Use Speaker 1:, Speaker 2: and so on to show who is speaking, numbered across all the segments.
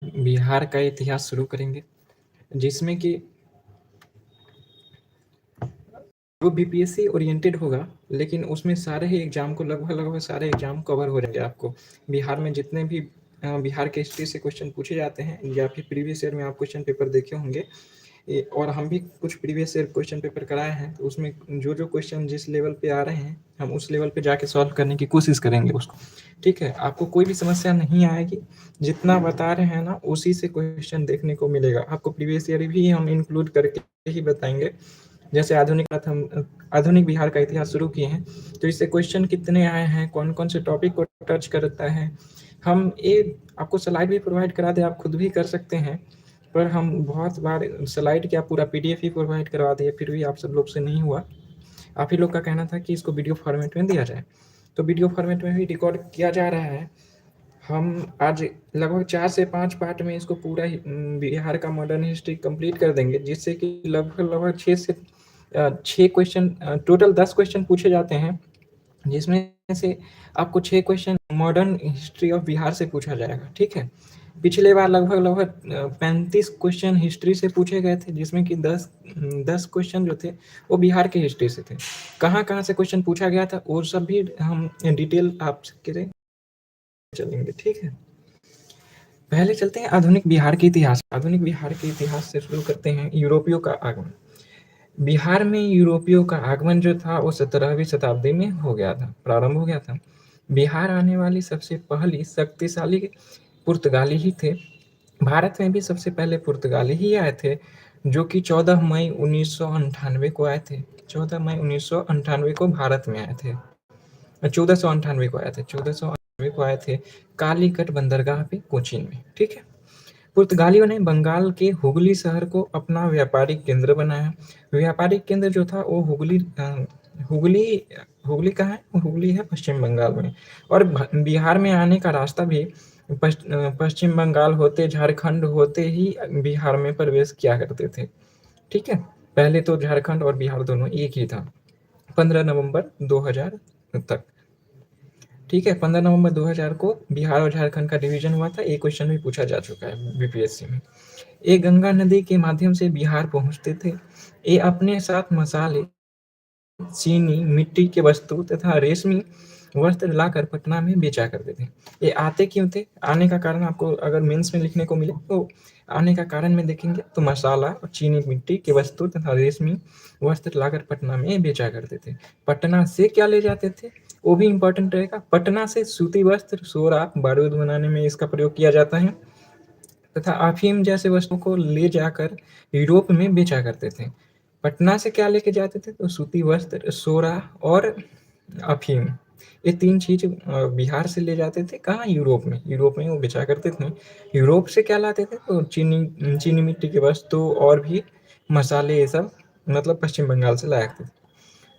Speaker 1: बिहार का इतिहास शुरू करेंगे, जिसमें कि वो बीपीएससी ओरिएंटेड होगा, लेकिन उसमें सारे ही एग्जाम को लगभग सारे एग्जाम कवर हो जाएंगे आपको। बिहार में जितने भी बिहार के हिस्ट्री से क्वेश्चन पूछे जाते हैं, या फिर प्रीवियस ईयर में आप क्वेश्चन पेपर देखे होंगे, और हम भी कुछ प्रीवियस ईयर क्वेश्चन पेपर कराए हैं, तो उसमें जो जो क्वेश्चन जिस लेवल पे आ रहे हैं, हम उस लेवल पे जाके सॉल्व करने की कोशिश करेंगे उसको। ठीक है, आपको कोई भी समस्या नहीं आएगी, जितना बता रहे हैं ना उसी से क्वेश्चन देखने को मिलेगा आपको। प्रीवियस ईयर भी हम इंक्लूड करके ही बताएंगे। जैसे आधुनिक बिहार का इतिहास शुरू किए हैं, तो इससे क्वेश्चन कितने आए हैं, कौन कौन से टॉपिक को टच करता है, हम ये आपको स्लाइड भी प्रोवाइड करा दे, आप खुद भी कर सकते हैं। पर हम बहुत बार स्लाइड क्या पूरा पीडीएफ ही प्रोवाइड करवा दिए, फिर भी आप सब लोग से नहीं हुआ। आप ही लोग का कहना था कि इसको वीडियो फॉर्मेट में दिया जाए, तो वीडियो फॉर्मेट में भी रिकॉर्ड किया जा रहा है। हम आज लगभग 4 से 5 पार्ट में इसको पूरा बिहार का मॉडर्न हिस्ट्री कंप्लीट कर देंगे, जिससे कि लगभग 6 क्वेश्चन, टोटल 10 क्वेश्चन पूछे जाते हैं, जिसमें से आपको 6 question modern history of Bihar से पूछा जाएगा। ठीक है, पिछले बार लगभग 35 क्वेश्चन हिस्ट्री से पूछे गए थे, जिसमें कि 10 क्वेश्चन जो थे वो बिहार के हिस्ट्री से थे। कहाँ कहाँ से क्वेश्चन पूछा गया था वो सब भी हम डिटेल आपके चलेंगे। ठीक है, पहले चलते हैं आधुनिक बिहार के इतिहास। आधुनिक बिहार के इतिहास से शुरू करते हैं। यूरोपियों का आगमन। बिहार में यूरोपियों का आगमन जो था वो 17वीं शताब्दी में हो गया था, प्रारंभ हो गया था। बिहार आने वाली सबसे पहली शक्तिशाली पुर्तगाली ही थे। भारत में भी सबसे पहले पुर्तगाली ही आए थे, जो कि 14 मई 1998 को आए थे। 14 मई 1998 को भारत में आए थे। 1498 को आए थे, 1498 को आए थे, कालीकट बंदरगाह पे कोचीन में। ठीक है, पुर्तगालियों ने बंगाल के हुगली शहर को अपना व्यापारिक केंद्र बनाया। व्यापारिक केंद्र जो था वो हुगली हुगली कहाँ है? हुगली है पश्चिम बंगाल में। और बिहार में आने का रास्ता भी पश्चिम बंगाल होते, झारखंड होते ही बिहार में प्रवेश किया करते थे। ठीक है, पहले तो झारखंड और बिहार दोनों एक ही था, 15 नवंबर 2000 तक। ठीक है, 15 नवंबर 2000 को बिहार और झारखंड का डिवीजन हुआ था। एक क्वेश्चन भी पूछा जा चुका है बीपीएससी में। ये गंगा नदी के माध्यम से बिहार पहुंचते थे। ये अपने साथ मसाले, चीनी, मिट्टी के वस्तु तथा रेशमी वस्त्र लाकर पटना में बेचा करते थे। ये आते क्यों थे? आने का कारण आपको अगर मेंस में लिखने को मिले तो आने का कारण में देखेंगे तो मसाला और चीनी, मिट्टी के वस्तु तथा रेशमी वस्त्र लाकर पटना में बेचा करते थे। पटना से क्या ले जाते थे वो भी इंपॉर्टेंट रहेगा। पटना से सूती वस्त्र, सोरा, बारूद बनाने में इसका प्रयोग किया जाता है, तथा अफीम जैसे वस्तुओं को ले जाकर यूरोप में बेचा करते थे। पटना से क्या लेके जाते थे? तो सूती वस्त्र, सोरा और अफीम। ये 3 चीज़ बिहार से ले जाते थे। कहाँ? यूरोप में। यूरोप में वो बेचा करते थे। यूरोप से क्या लाते थे? तो चीनी मिट्टी की वस्तु और भी मसाले, ये सब मतलब पश्चिम बंगाल से लाया करते थे।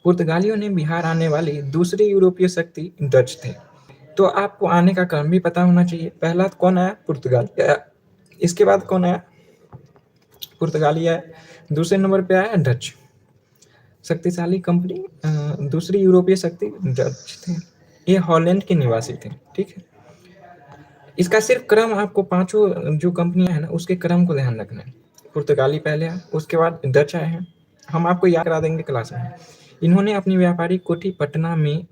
Speaker 1: पुर्तगालियों ने बिहार आने वाली दूसरी यूरोपीय शक्ति डच थे। तो आपको आने का क्रम भी पता होना चाहिए। पहला कौन आया? पुर्तगाली आया। इसके बाद कौन आया? पुर्तगाली आया। दूसरे नंबर पे आया डच। शक्तिशाली कंपनी, दूसरी यूरोपीय शक्ति डच थे। ये हॉलैंड के निवासी थे। ठीक है, इसका सिर्फ क्रम आपको पांचों जो कंपनियां हैं ना उसके क्रम को ध्यान रखना है। पुर्तगाली पहले आया, उसके बाद डच आए हैं, हम आपको याद करा देंगे क्लास में। इन्होंने अपनी व्यापारिक कोठी पटना में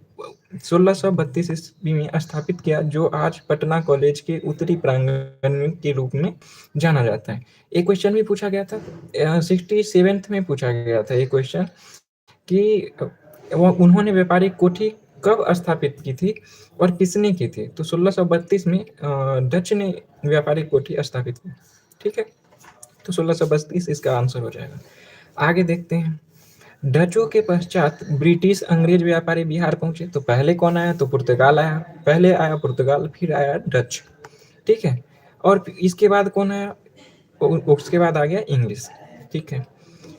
Speaker 1: 1632 ईस्वी में स्थापित किया, जो आज पटना कॉलेज के उत्तरी प्रांगण के रूप में जाना जाता है। एक क्वेश्चन भी पूछा गया था, 67th में पूछा गया था एक क्वेश्चन कि वो उन्होंने व्यापारिक कोठी कब स्थापित की थी और किसने की थी? तो 1632 में डच ने व्यापारिक कोठी स्थापित की। ठीक है, तो 1632 इसका आंसर हो जाएगा। आगे देखते हैं। डचों के पश्चात ब्रिटिश अंग्रेज व्यापारी बिहार पहुंचे। तो पहले कौन आया? तो पुर्तगाल आया। पहले आया पुर्तगाल, फिर आया डच। ठीक है, और इसके बाद कौन आया? उसके बाद आ गया इंग्लिश। ठीक है,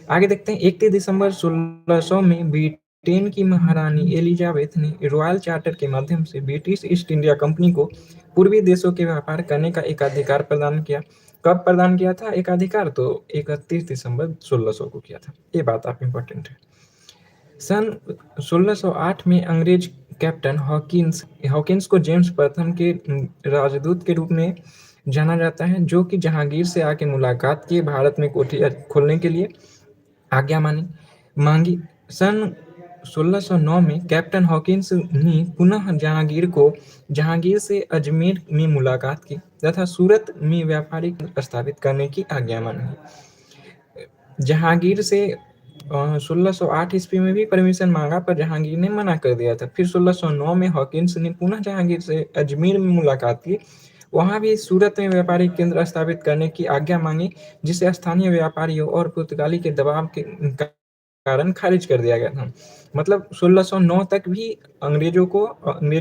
Speaker 1: आगे देखते हैं। 31 दिसंबर 1600 में ब्रिटेन की महारानी एलिजाबेथ ने रॉयल चार्टर के माध्यम से ब्रिटिश ईस्ट इंडिया कंपनी को पूर्वी देशों के व्यापार करने का एक अधिकार प्रदान किया। कब प्रदान किया था एक अधिकार? तो 31 दिसंबर 1600 को किया था। ये बात आप इंपॉर्टेंट है। सन 1608 में अंग्रेज कैप्टन हॉकिंस को जेम्स प्रथम के राजदूत के रूप में जाना जाता है, जो कि जहांगीर से आके मुलाकात की, भारत में कोठी खोलने के लिए आज्ञा मांगी। सन 1609 में कैप्टन हॉकिंस ने पुनः जहांगीर से अजमेर में मुलाकात की तथा सूरत में व्यापारिक केंद्र स्थापित करने की आज्ञा मांगी। जहांगीर से 1608 ईस्वी में भी परमिशन मांगा, पर जहांगीर ने मना कर दिया था। फिर 1609 में हॉकिंस ने पुनः जहांगीर से अजमेर में मुलाकात की, वहां भी सूरत में व्यापारिक केंद्र स्थापित करने की आज्ञा मांगी, जिसे स्थानीय व्यापारियों और पुर्तगाली के दबाव के कारण खारिज कर दिया गया था। मतलब 1609 तक भी अंग्रेज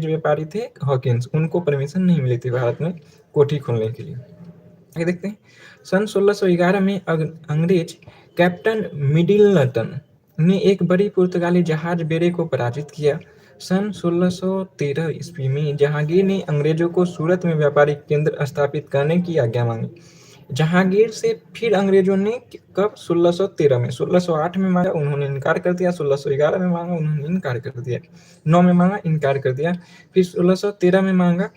Speaker 1: व्यापारी थे हॉकिंस, उनको परमिशन नहीं मिली थी भारत में कोठी खोलने के लिए। आगे देखते हैं। सन 1611 में अंग्रेज कैप्टन मिडिलटन ने एक बड़ी पुर्तगाली जहाज बेड़े को पराजित किया। सन 1613 ईस्वी में जहांगीर ने अंग्रेजों को सूरत में व्यापारिक केंद्र स्थापित करने की आज्ञा मांगी। जहांगीर से फिर अंग्रेजों ने कब? 1613 में। 1608 में मांगा, उन्होंने इनकार कर दिया। 1611 में मांगा, उन्होंने इनकार कर दिया। 9 में मांगा, इनकार कर दिया। फिर 1613 में मांगा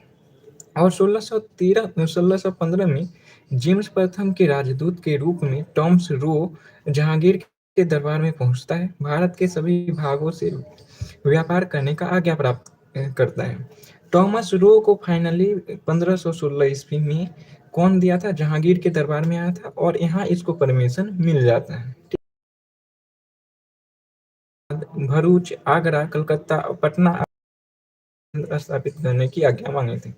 Speaker 1: और 1615 में जेम्स प्रथम के राजदूत के रूप में टॉमस रो जहांगीर के दरबार में पहुंचता है, भारत के सभी भागों से व्यापार करने का आज्ञा प्राप्त करता है। टॉमस रो को फाइनली 1516 ईस्वी में कौन दिया था? जहांगीर के दरबार में आया था और यहाँ इसको परमिशन मिल जाता है। भरूच, आगरा, कलकत्ता, पटना स्थापित करने की आज्ञा मांगी थी।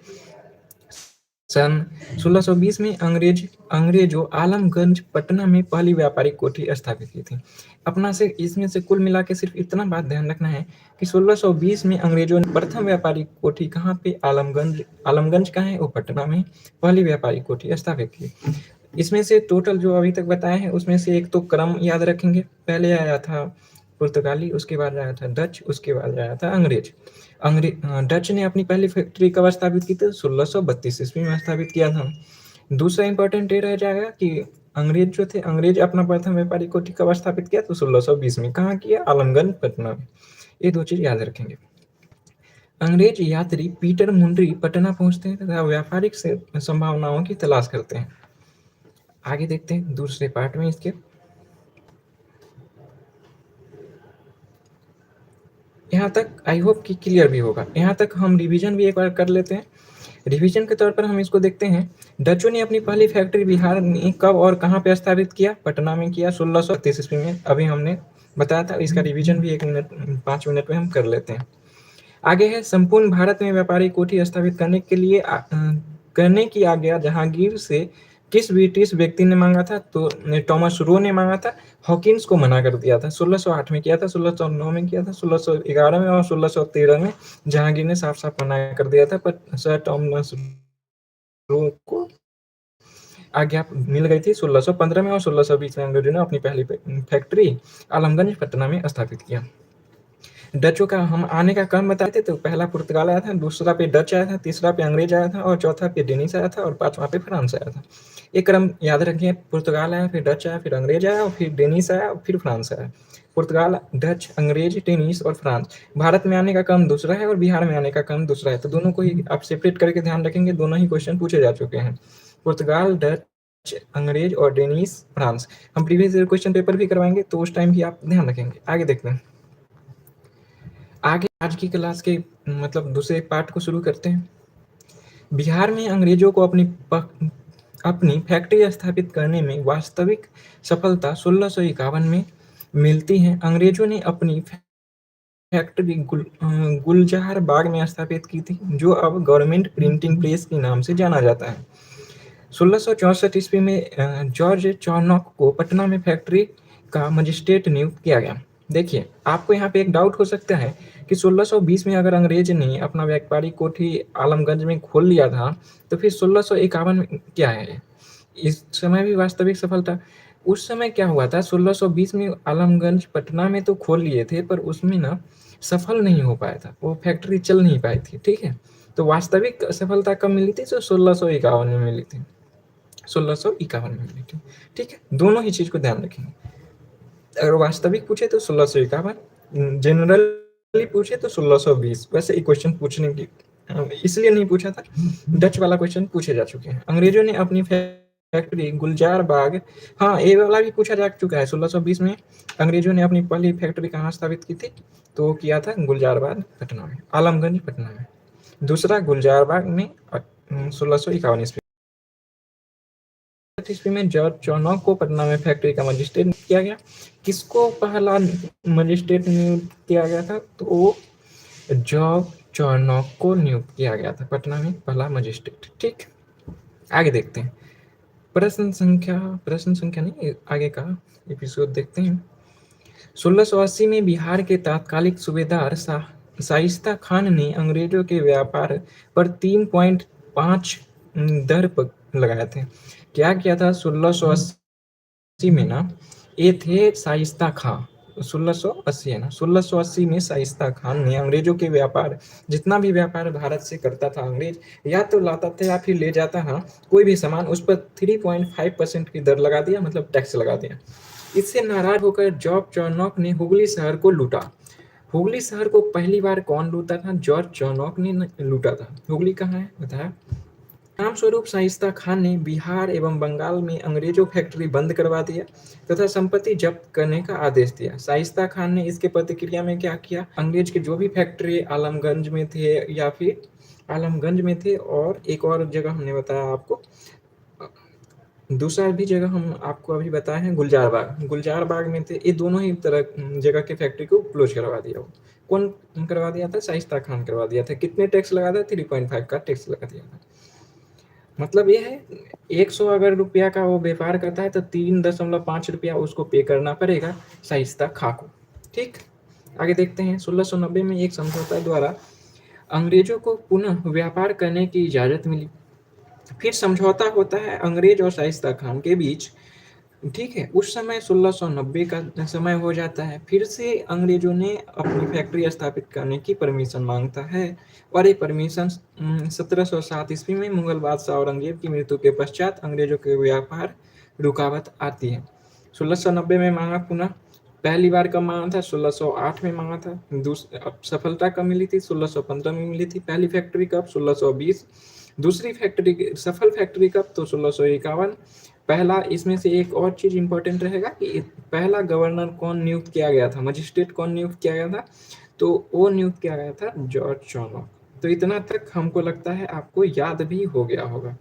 Speaker 1: सन 1620 में अंग्रेजों आलमगंज, पटना में पहली व्यापारिक कोठी स्थापित की थी। अपना से इसमें से कुल मिला के सिर्फ इतना बात ध्यान रखना है कि 1620 में अंग्रेजों ने प्रथम व्यापारिक कोठी कहाँ पे? आलमगंज का है वो पटना में पहली व्यापारिक कोठी स्थापित की। इसमें से टोटल जो अभी तक बताए हैं उसमें से एक तो क्रम याद रखेंगे। पहले आया था पुर्तगाली, उसके बाद आया था डच, उसके बाद आया था अंग्रेज। डच ने अपनी पहली फैक्ट्री कब स्थापित की थी? 1632 ईस्वी में स्थापित किया था। दूसरा इंपॉर्टेंट ये रह जाएगा कि अंग्रेज जो थे, अंग्रेज अपना प्रथम व्यापारिक कोठी कब स्थापित किया? तो 1620 में। कहाँ किया? आलमगंज, पटना में। ये दो चीज याद रखेंगे। अंग्रेज यात्री पीटर मुंड्री पटना पहुंचते हैं तथा व्यापारिक से संभावनाओं की तलाश करते हैं। आगे देखते हैं दूसरे पार्ट में इसके। यहाँ तक आई होप कि क्लियर भी होगा। यहाँ तक हम रिवीजन भी एक बार कर लेते हैं। रिवीजन के तौर पर हम इसको देखते हैं। डचों ने अपनी पहली फैक्ट्री बिहार में कब और कहाँ पे स्थापित किया? पटना में किया 1630 ईस्वी में। अभी हमने बताया था, इसका रिवीजन भी 5 मिनट में हम कर लेते हैं। आगे है संपूर्ण भारत में व्यापारिक कोठी स्थापित करने की आज्ञा जहांगीर से किस ब्रिटिश व्यक्ति ने मांगा था? तो टॉमस रो ने मांगा था। हॉकिंस को मना कर दिया था। 1608 में किया था, 1609 में किया था, 1611 में और 1613 में जहांगीर ने साफ साफ मना कर दिया था, पर सर टॉमस रो को आज्ञा मिल गई थी 1615 में और 1620 में अंग्रेजों ने अपनी पहली फैक्ट्री आलमगंज पटना में स्थापित किया। डचों का हम आने का क्रम बताए थे, तो पहला पुर्तगाल आया था, दूसरा पे डच आया था, तीसरा पे अंग्रेज आया था और चौथा पे डेनिस आया था और पांचवा पे फ्रांस आया था। ये क्रम याद रखिए, पुर्तगाल आया, फिर डच आया, फिर अंग्रेज आया और फिर डेनिस आया और फिर फ्रांस आया। पुर्तगाल, डच, अंग्रेज, डेनिस और फ्रांस। भारत में आने का क्रम दूसरा है और बिहार में आने का क्रम दूसरा है, तो दोनों को ही आप सेपरेट करके ध्यान रखेंगे। दोनों ही क्वेश्चन पूछे जा चुके हैं, पुर्तगाल, डच, अंग्रेज और डेनिस, फ्रांस। हम प्रीवियस ईयर क्वेश्चन पेपर भी करवाएंगे, तो उस टाइम भी आप ध्यान रखेंगे। आगे देखते हैं। आगे आज की क्लास के मतलब दूसरे पार्ट को शुरू करते हैं। बिहार में अंग्रेजों को अपनी फैक्ट्री स्थापित करने में वास्तविक सफलता 1651 में मिलती है। अंग्रेजों ने अपनी फैक्ट्री गुलजार बाग में स्थापित की थी, जो अब गवर्नमेंट प्रिंटिंग प्रेस के नाम से जाना जाता है। 1664 ईस्वी में जॉर्ज चार्नॉक को पटना में फैक्ट्री का मजिस्ट्रेट नियुक्त किया गया। देखिए, आपको यहाँ पे एक डाउट हो सकता है कि 1620 में अगर अंग्रेज ने अपना व्यापारिक कोठी आलमगंज में खोल लिया था, तो फिर 1651 में क्या है? इस समय भी वास्तविक सफलता। उस समय क्या हुआ था? 1620 में आलमगंज पटना में तो खोल लिए थे, पर उसमें ना सफल नहीं हो पाया था, वो फैक्ट्री चल नहीं पाई थी। ठीक है, तो वास्तविक सफलता कब मिली थी? तो 1651 में मिली थी। 1651 में मिली थी। ठीक है, दोनों ही चीज को ध्यान रखेंगे। अगर वास्तविक पूछे तो 1651, जनरली पूछे तो 1620। वैसे क्वेश्चन पूछने की इसलिए नहीं पूछा था, डच वाला क्वेश्चन पूछे जा चुके हैं। अंग्रेजों ने अपनी फैक्ट्री गुलजार बाग, हाँ ये वाला भी पूछा जा चुका है। 1620 में अंग्रेजों ने अपनी पहली फैक्ट्री कहाँ स्थापित की थी, तो किया था गुलजार बाग पटना में, आलमगंज पटना में। दूसरा गुलजार बाग में 1651 ईस्वी में जॉर्ज चौनॉक को पटना में फैक्ट्री का मजिस्ट्रेट नियुक्त किया गया। किसको पहला मजिस्ट्रेट नियुक्त किया गया था, तो वो जॉर्ज चौनॉक को नियुक्त किया गया था पटना में पहला मजिस्ट्रेट। ठीक, आगे देखते हैं। प्रश्न संख्या नहीं, आगे का एपिसोड देखते हैं। 1680 में बिहार के तत्कालिक सूबेदार शाइस्ता खान ने अंग्रेजों के व्यापार पर 3.5 दर पर लगाए थे। क्या किया था 1680 में ना, ये थे शाइस्ता खान। 1680 है ना, 1680 में शाइस्ता खान ने अंग्रेजों के व्यापार, जितना भी व्यापार भारत से करता था अंग्रेज, या तो लाता था या फिर ले जाता था कोई भी सामान, उस पर 3.5% की दर लगा दिया, मतलब टैक्स लगा दिया। इससे नाराज होकर जॉर्ज चौनॉक ने हुगली शहर को लूटा। हुगली शहर को पहली बार कौन लूटा था, जॉर्ज चौनॉक ने लूटा था। हुगली कहाँ है बताया। परिणाम स्वरूप शाइस्ता खान ने बिहार एवं बंगाल में अंग्रेजों फैक्ट्री बंद करवा दिया तथा संपत्ति जब्त करने का आदेश दिया। शाइस्ता खान ने इसके प्रतिक्रिया में क्या किया, अंग्रेज के जो भी फैक्ट्री आलमगंज में थे, या फिर आलमगंज में थे, और एक और जगह हमने बताया आपको, दूसरा भी जगह हम आपको अभी बताए हैं, गुलजार बाग, गुलजार बाग में थे। ये दोनों ही तरह जगह के फैक्ट्री को क्लोज करवा दिया। कौन करवा दिया था, शाइस्ता खान करवा दिया था। कितने टैक्स लगा था, 3.5 का टैक्स लगा दिया था। मतलब ये है 100 अगर रुपया का वो व्यापार करता है तो 3.5 रुपया उसको पे करना पड़ेगा शाइस्ता खां को। ठीक, आगे देखते हैं। 1690 में एक समझौता द्वारा अंग्रेजों को पुनः व्यापार करने की इजाजत मिली। फिर समझौता होता है अंग्रेज और शाइस्ता खान के बीच। ठीक है, उस समय 1690 का समय हो जाता है। फिर से अंग्रेजों ने अपनी फैक्ट्री स्थापित करने की परमिशन मांगता है, और ये परमिशन 1707 ईस्वी में मुगल बादशाह औरंगजेब की मृत्यु के पश्चात अंग्रेजों के व्यापार रुकावट आती है। 1690 में मांगा पुनः, पहली बार कब मांगा था, 1608 में मांगा था। अब सफलता कब मिली थी, 1615 में मिली थी। पहली फैक्ट्री कब, 1620। दूसरी फैक्ट्री, सफल फैक्ट्री कब, तो 1651। पहला, इसमें से एक और चीज इंपॉर्टेंट रहेगा कि पहला गवर्नर कौन नियुक्त किया गया था, मजिस्ट्रेट कौन नियुक्त किया गया था, तो वो नियुक्त किया गया था जॉर्ज चौनॉक। तो इतना तक हमको लगता है आपको याद भी हो गया होगा।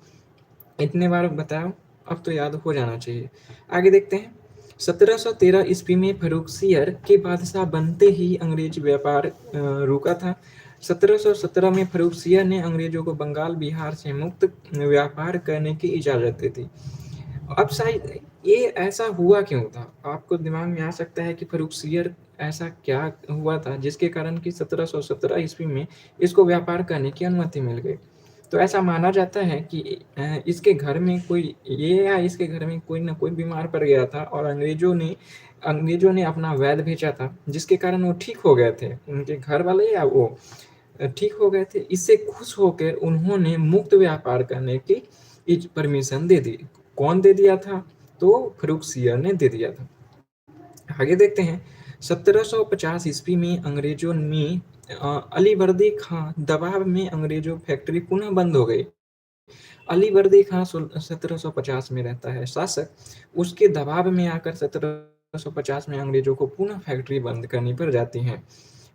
Speaker 1: इतने बार बताओ, अब तो याद हो जाना चाहिए। आगे देखते हैं। 1713 ईस्वी में फर्रुखसियर के बादशाह बनते ही अंग्रेज व्यापार रुका था। 1717 में फर्रुखसियर ने अंग्रेजों को बंगाल बिहार से मुक्त व्यापार करने की इजाजत दी थी। अब शायद ये ऐसा हुआ क्यों था, आपको दिमाग में आ सकता है कि फर्रुखसियर ऐसा क्या हुआ था जिसके कारण कि 1717 ईस्वी में इसको व्यापार करने की अनुमति मिल गई। तो ऐसा माना जाता है कि इसके घर में कोई, ये या इसके घर में कोई ना कोई बीमार पड़ गया था, और अंग्रेजों ने अपना वैद्य भेजा था, जिसके कारण वो ठीक हो गए थे। उनके घर वाले या वो ठीक हो गए थे। इससे खुश होकर उन्होंने मुक्त व्यापार करने की परमिशन दे दी। कौन दे दिया था, तो फर्रुखसियर ने दे दिया था। आगे देखते हैं। 1750 ईस्वी में अंग्रेजों में अलीवर्दी खां दबाव में अंग्रेजों फैक्ट्री पुनः बंद हो गई। अलीवर्दी खां 1750 में रहता है शासक, उसके दबाव में आकर 1750 में अंग्रेजों को पुनः फैक्ट्री बंद करनी पड़ जाती है।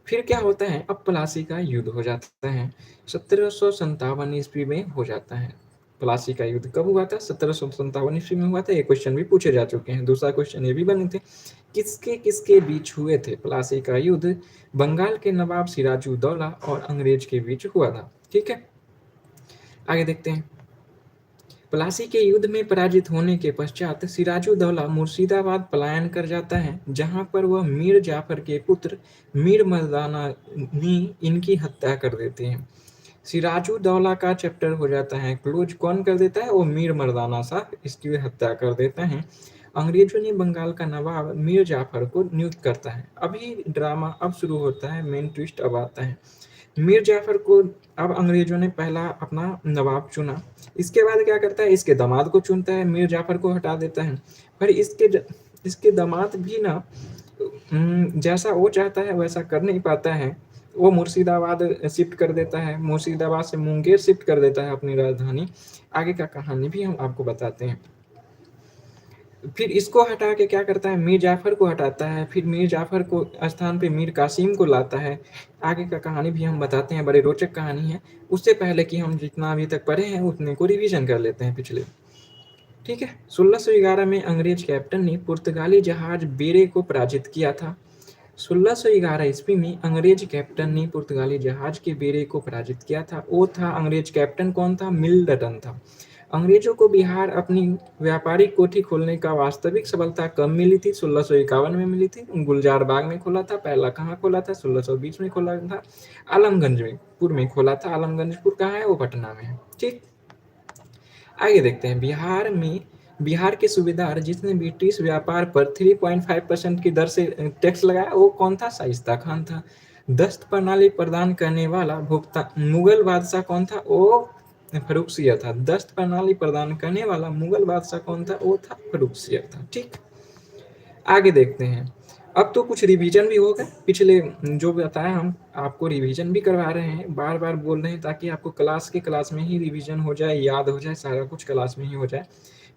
Speaker 1: फिर क्या होता है, अब प्लासी का युद्ध हो जाता है। 1757 ईस्वी में हो जाता है। प्लासी का युद्ध कब हुआ था, 1757 ईस्वी में हुआ था। ये क्वेश्चन भी पूछे जा चुके हैं। दूसरा क्वेश्चन ये भी बने थे, किसके किसके बीच हुए थे प्लासी का युद्ध, बंगाल के नवाब सिराजुद्दौला और अंग्रेज के बीच हुआ था। ठीक है, आगे देखते हैं। प्लासी के युद्ध में पराजित होने के पश्चात सिराजुद्दौला मुर्शिदाबाद पलायन कर जाता है, जहां पर वह मीर जाफर के पुत्र मीर मर्दाना ने इनकी हत्या कर देते हैं। सिराजुद्दौला का चैप्टर हो जाता है क्लोज। कौन कर देता है, वो मीर मर्दाना साहब इसकी हत्या कर देता है। अंग्रेजों ने बंगाल का नवाब मीर जाफर को नियुक्त करता है। अभी ड्रामा अब शुरू होता है, मेन ट्विस्ट अब आता है। मीर जाफर को अब अंग्रेजों ने पहला अपना नवाब चुना। इसके बाद क्या करता है, इसके दामाद को चुनता है, मीर जाफर को हटा देता है। पर इसके दामाद भी ना जैसा वो चाहता है वैसा कर नहीं पाता है। वो मुर्शिदाबाद शिफ्ट कर देता है, मुर्शिदाबाद से मुंगेर शिफ्ट कर देता है अपनी राजधानी। आगे का कहानी भी हम आपको बताते हैं। फिर इसको हटा के क्या करता है, मीर जाफ़र को हटाता है, फिर मीर जाफ़र को स्थान पे मीर कासिम को लाता है। आगे का कहानी भी हम बताते हैं, बड़ी रोचक कहानी है। उससे पहले कि हम जितना अभी तक पढ़े हैं उतने को रिवीजन कर लेते हैं पिछले। ठीक है, 1611 में अंग्रेज कैप्टन ने पुर्तगाली जहाज बेरे को पराजित किया था। 1611 ईस्वी में अंग्रेज कैप्टन ने पुर्तगाली जहाज के बेड़े को पराजित किया था। वो था अंग्रेज कैप्टन कौन था, मिल्टन था। अंग्रेजों को बिहार अपनी व्यापारिक कोठी खोलने का वास्तविक सफलता कब मिली थी, 1651 में मिली थी। गुलजार बाग में खोला था। पहला कहाँ खोला था, 1620 में खोला था। आलमगंज में पुर में खोला था। आलमगंजपुर कहाँ है, वो पटना में है। ठीक, आगे देखते हैं। बिहार के सूबेदार जिसने ब्रिटिश व्यापार पर 3.5% की दर से टैक्स लगाया, वो कौन था, शाइस्ता खान था। दस्त प्रणाली प्रदान करने वाला भुगतान मुगल बादशाह कौन था, वो फर्रुखसियर था। दस्त प्रणाली प्रदान करने वाला मुगल बादशाह कौन था, वो था फर्रुखसियर था। ठीक, आगे देखते हैं। अब तो कुछ रिवीजन भी हो गए, पिछले जो बताया हम आपको रिवीजन भी करवा रहे हैं, बार बार बोल रहे हैं ताकि आपको क्लास में ही रिवीजन हो जाए, याद हो जाए, सारा कुछ क्लास में ही हो जाए।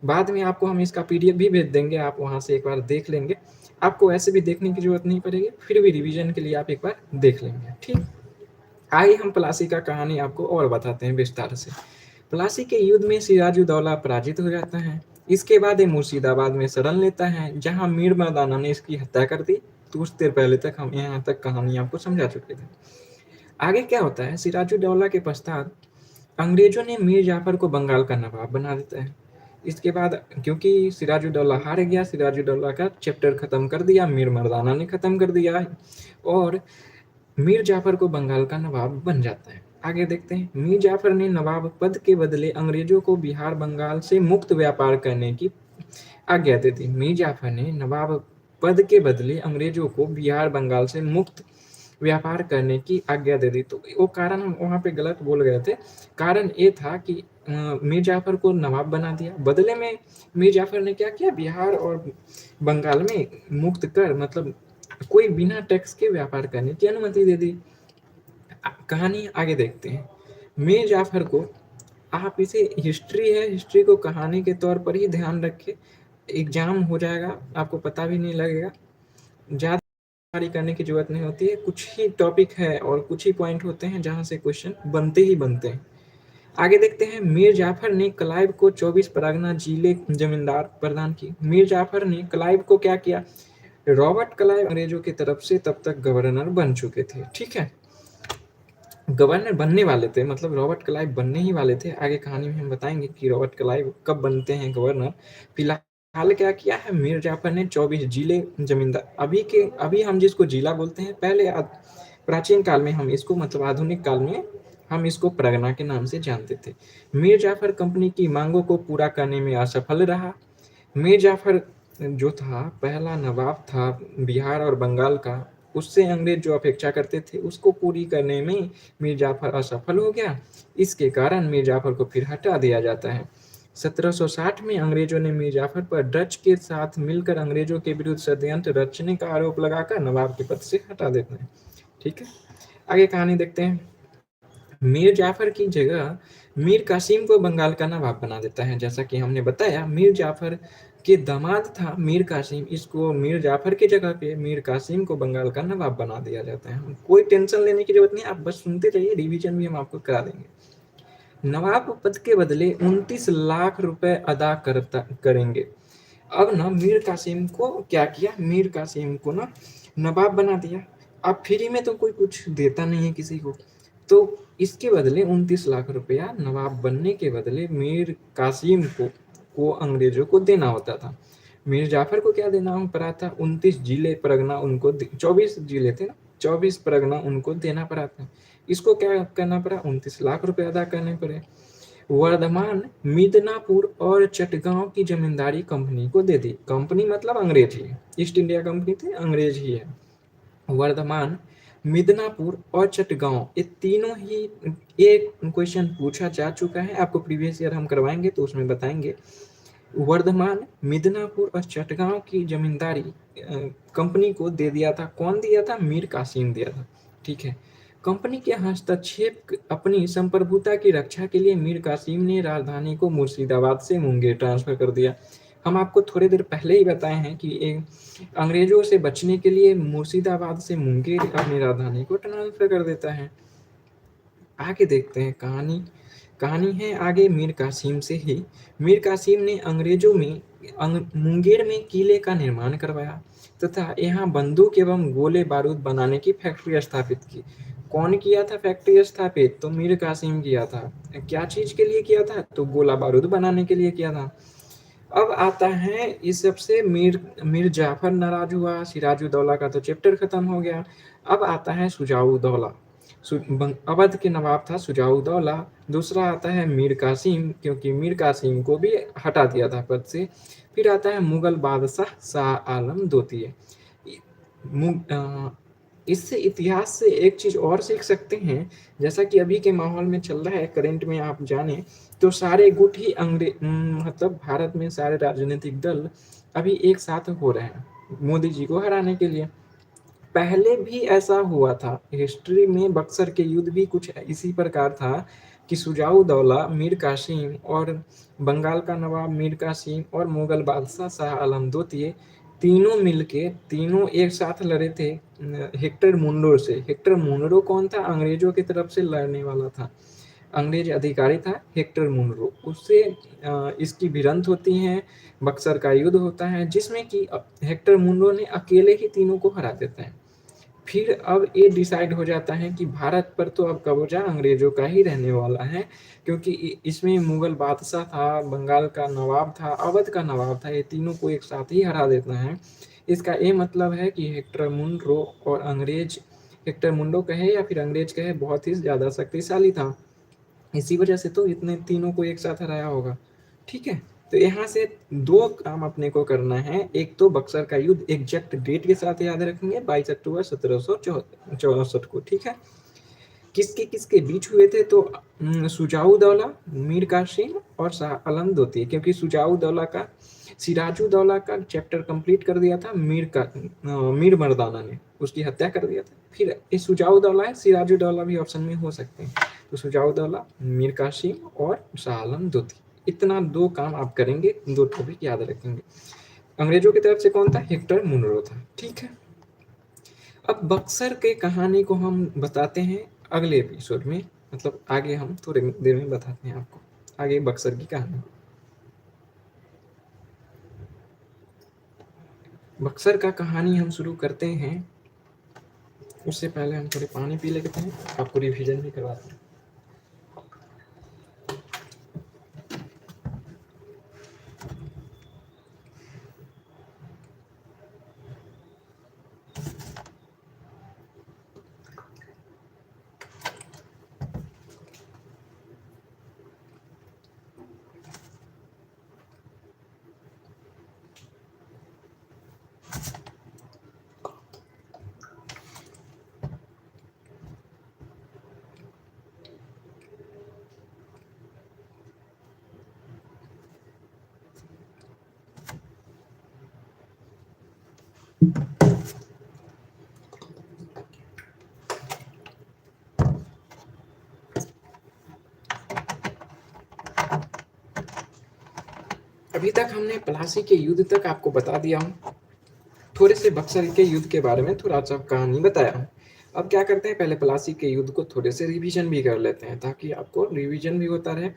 Speaker 1: बाद में आपको हम इसका पीडीएफ भी भेज देंगे, आप वहाँ से एक बार देख लेंगे। आपको ऐसे भी देखने की जरूरत नहीं पड़ेगी, फिर भी रिवीजन के लिए आप एक बार देख लेंगे। ठीक, आइए हम प्लासी का कहानी आपको और बताते हैं विस्तार से। प्लासी के युद्ध में सिराजुद्दौला पराजित हो जाता है। इसके बाद ये मुर्शिदाबाद में शरण लेता है, जहां मीर मर्दाना ने इसकी हत्या कर दी। कुछ देर पहले तक हम यहाँ तक कहानी आपको समझा चुके थे। आगे क्या होता है, सिराजुद्दौला के पश्चात अंग्रेजों ने मीर जाफर को बंगाल का नवाब बना देता है। इसके बाद क्योंकि सिराजुद्दौला हार गया, सिराजुद्दौला का चैप्टर खत्म कर दिया, मीर मर्दाना ने खत्म कर दिया और मीर जाफर को बंगाल का नवाब बन जाता है। आगे देखते हैं। मीर जाफर ने नवाब पद के बदले अंग्रेजों को बिहार बंगाल से मुक्त व्यापार करने की आज्ञा दे दी। मीर जाफर ने नवाब पद के बदले अंग्रेजों को बिहार बंगाल से मुक्त व्यापार करने की आज्ञा दे दी। तो वो कारण हम वहाँ पे गलत बोल गए थे। कारण ये था कि मीर जाफर को नवाब बना दिया, बदले में मीर जाफर ने क्या किया, बिहार और बंगाल में मुक्त कर मतलब कोई बिना टैक्स के व्यापार करने की अनुमति दे दी। कहानी आगे देखते हैं। मीर जाफर को, आप इसे हिस्ट्री है, हिस्ट्री को कहानी के तौर पर ही ध्यान रखें, एग्जाम हो जाएगा, आपको पता भी नहीं लगेगा, ज़्यादा तैयारी करने की जरूरत नहीं होती है। कुछ ही टॉपिक है और कुछ ही पॉइंट होते हैं जहाँ से क्वेश्चन बनते ही बनते हैं। आगे देखते हैं। मीर जाफर ने क्लाइव को 24 परगना जिले जमींदार प्रदान की। मीर जाफर ने क्लाइव को क्या किया, रॉबर्ट क्लाइव अंग्रेजों की तरफ से तब तक गवर्नर बन चुके थे। ठीक है, गवर्नर बनने वाले थे, मतलब रॉबर्ट क्लाइव बनने ही वाले थे। आगे कहानी में हम बताएंगे कि रॉबर्ट क्लाइव कब बनते हैं गवर्नर। फिलहाल क्या किया है, मीर जाफर ने 24 जिले जमींदार, अभी हम जिसको जिला बोलते हैं, पहले प्राचीन काल में हम इसको, मतलब आधुनिक काल में हम इसको परगना के नाम से जानते थे। मीर जाफर कंपनी की मांगों को पूरा करने में असफल रहा। मीर जाफर जो था पहला नवाब था बिहार और बंगाल का, उससे अंग्रेज जो अपेक्षा करते थे उसको पूरी करने में मीर जाफर असफल हो गया। इसके कारण मीर जाफर को फिर हटा दिया जाता है। 1760 में अंग्रेजों ने मीर जाफर पर डच के साथ मिलकर अंग्रेजों के विरुद्ध षड्यंत्र रचने का आरोप लगाकर नवाब के पद से हटा देते हैं। ठीक है, आगे कहानी देखते हैं। मीर जाफर की जगह मीर कासिम को बंगाल का नवाब बना देता है। जैसा कि हमने बताया, मीर जाफर के दामाद था मीर कासिम, इसको मीर जाफर की जगह पे मीर कासिम को बंगाल का नवाब बना दिया जाता है। कोई टेंशन लेने की जरूरत नहीं, आप बस सुनते रहिए, रिवीजन भी हम आपको करा देंगे। नवाब पद के बदले 29 लाख रुपए अदा करेंगे। अब ना मीर कासिम को क्या किया, मीर कासिम को ना नवाब बना दिया। अब फ्री में तो कोई कुछ देता नहीं है किसी को, तो इसके बदले 29 लाख रुपया नवाब बनने के बदले मीर कासिम को अंग्रेजों को देना होता था। मीर जाफर को क्या देना पड़ा था, 29 जिले परगना उनको, 24 जिले थे ना, 24 परगना उनको देना पड़ा था। इसको क्या करना पड़ा, 29 लाख रुपए अदा करने पड़े। वर्धमान, मिदनापुर और चटगांव की जमींदारी कंपनी को दे दी। कंपनी मतलब अंग्रेज ही है, ईस्ट इंडिया कंपनी थे, अंग्रेज ही है। वर्धमान, मिदनापुर और चटगांव, ये तीनों ही, एक क्वेश्चन पूछा जा चुका है, आपको प्रीवियस ईयर हम करवाएंगे तो उसमें बताएंगे। वर्धमान, मिदनापुर और चटगांव की जमींदारी कंपनी को दे दिया था। कौन दिया था, मीर कासिम दिया था। ठीक है, कंपनी के हस्तक्षेप अपनी संप्रभुता की रक्षा के लिए मीर कासिम ने राजधानी को मुर्शिदाबाद से मुंगेर ट्रांसफर कर दिया। हम आपको थोड़ी देर पहले ही बताए हैं कि अंग्रेजों से बचने के लिए मुर्शिदाबाद से मुंगेर अपनी राजधानी को ट्रांसफर कर देता है। आगे देखते हैं कहानी। कहानी है आगे मीर कासिम से ही। मीर कासिम ने अंग्रेजों में मुंगेर में किले का निर्माण करवाया तथा यहाँ बंदूक एवं गोले बारूद बनाने की फैक्ट्री स्थापित की। कौन किया था फैक्ट्री स्थापित? तो मीर कासिम किया था। क्या चीज के लिए किया था? तो गोला बारूद बनाने के लिए किया था। अब आता है इस सबसे मीर मीर जाफर नाराज हुआ, सिराजुद्दौला का तो चैप्टर खत्म हो गया। अब आता है सुजाउद्दौला। अवध के नवाब था सुजाउद्दौला। दूसरा आता है मीर कासिम, क्योंकि मीर कासिम को भी हटा दिया था पद से। फिर आता है मुगल बादशाह शाह आलम द्वितीय। इससे इतिहास से एक चीज और सीख सकते हैं, जैसा कि अभी के माहौल में चल रहा है, करंट में आप जाने तो सारे गुट ही मतलब भारत में सारे राजनीतिक दल अभी एक साथ हो रहे हैं मोदी जी को हराने के लिए। पहले भी ऐसा हुआ था हिस्ट्री में, बक्सर के युद्ध भी कुछ इसी प्रकार था कि सुजाउद्दौला, मीर कासिम और बंगाल का नवाब मीर कासिम और मुगल बादशाह शाह आलम द्वितीय तीनों मिलके तीनों एक साथ लड़े थे हेक्टर मुंडो से। हेक्टर मुंडो कौन था? अंग्रेजों की तरफ से लड़ने वाला था, अंग्रेज अधिकारी था हेक्टर मुनरो। उससे इसकी भिड़ंत होती है, बक्सर का युद्ध होता है जिसमें कि हेक्टर मुनरो ने अकेले ही तीनों को हरा देता है। फिर अब ये डिसाइड हो जाता है कि भारत पर तो अब कब्जा अंग्रेजों का ही रहने वाला है, क्योंकि इसमें मुगल बादशाह था, बंगाल का नवाब था, अवध का नवाब था, ये तीनों को एक साथ ही हरा देता है। इसका ये मतलब है कि हेक्टर मुनरो और अंग्रेज, हेक्टर मुंडो कहे या फिर अंग्रेज कहे, बहुत ही ज्यादा शक्तिशाली था। इसी वजह से तो इतने तीनों को एक साथ हराया होगा। ठीक है, तो यहाँ से दो काम अपने को करना है। एक तो बक्सर का युद्ध एग्जैक्ट डेट के साथ याद रखेंगे, 22 अक्टूबर 1764 को। ठीक है, किसके किसके बीच हुए थे? तो सुजाउद्दौला, मीर कासिम और शाह आलम द्वितीय, क्योंकि सुजाउद्दौला का, सिराजुद्दौला का चैप्टर कंप्लीट कर दिया था मीर मर्दाना ने, उसकी हत्या कर दिया था। फिर इस सुजाउद्दौला है, सिराजुद्दौला भी ऑप्शन में हो सकते हैं। तो सुजाउद्दौला, मीर कासिम और शाह आलम द्वितीय, इतना दो काम आप करेंगे, दो टॉपिक याद रखेंगे। अंग्रेजों की तरफ से कौन था? हेक्टर मुनरो था। ठीक है, अब बक्सर के कहानी को हम बताते हैं अगले एपिसोड में, मतलब आगे हम थोड़ी देर में बताते हैं आपको आगे बक्सर की कहानी। बक्सर का कहानी हम शुरू करते हैं, उससे पहले हम थोड़े पानी पी लेते हैं, आपको रिवीजन भी करवाते हैं। अभी तक हमने प्लासी के युद्ध तक आपको बता दिया हूँ, थोड़े से बक्सर के युद्ध के बारे में थोड़ा सा कहानी बताया हूँ। अब क्या करते हैं, पहले प्लासी के युद्ध को थोड़े से रिवीजन भी कर लेते हैं, ताकि आपको रिवीजन भी होता रहे।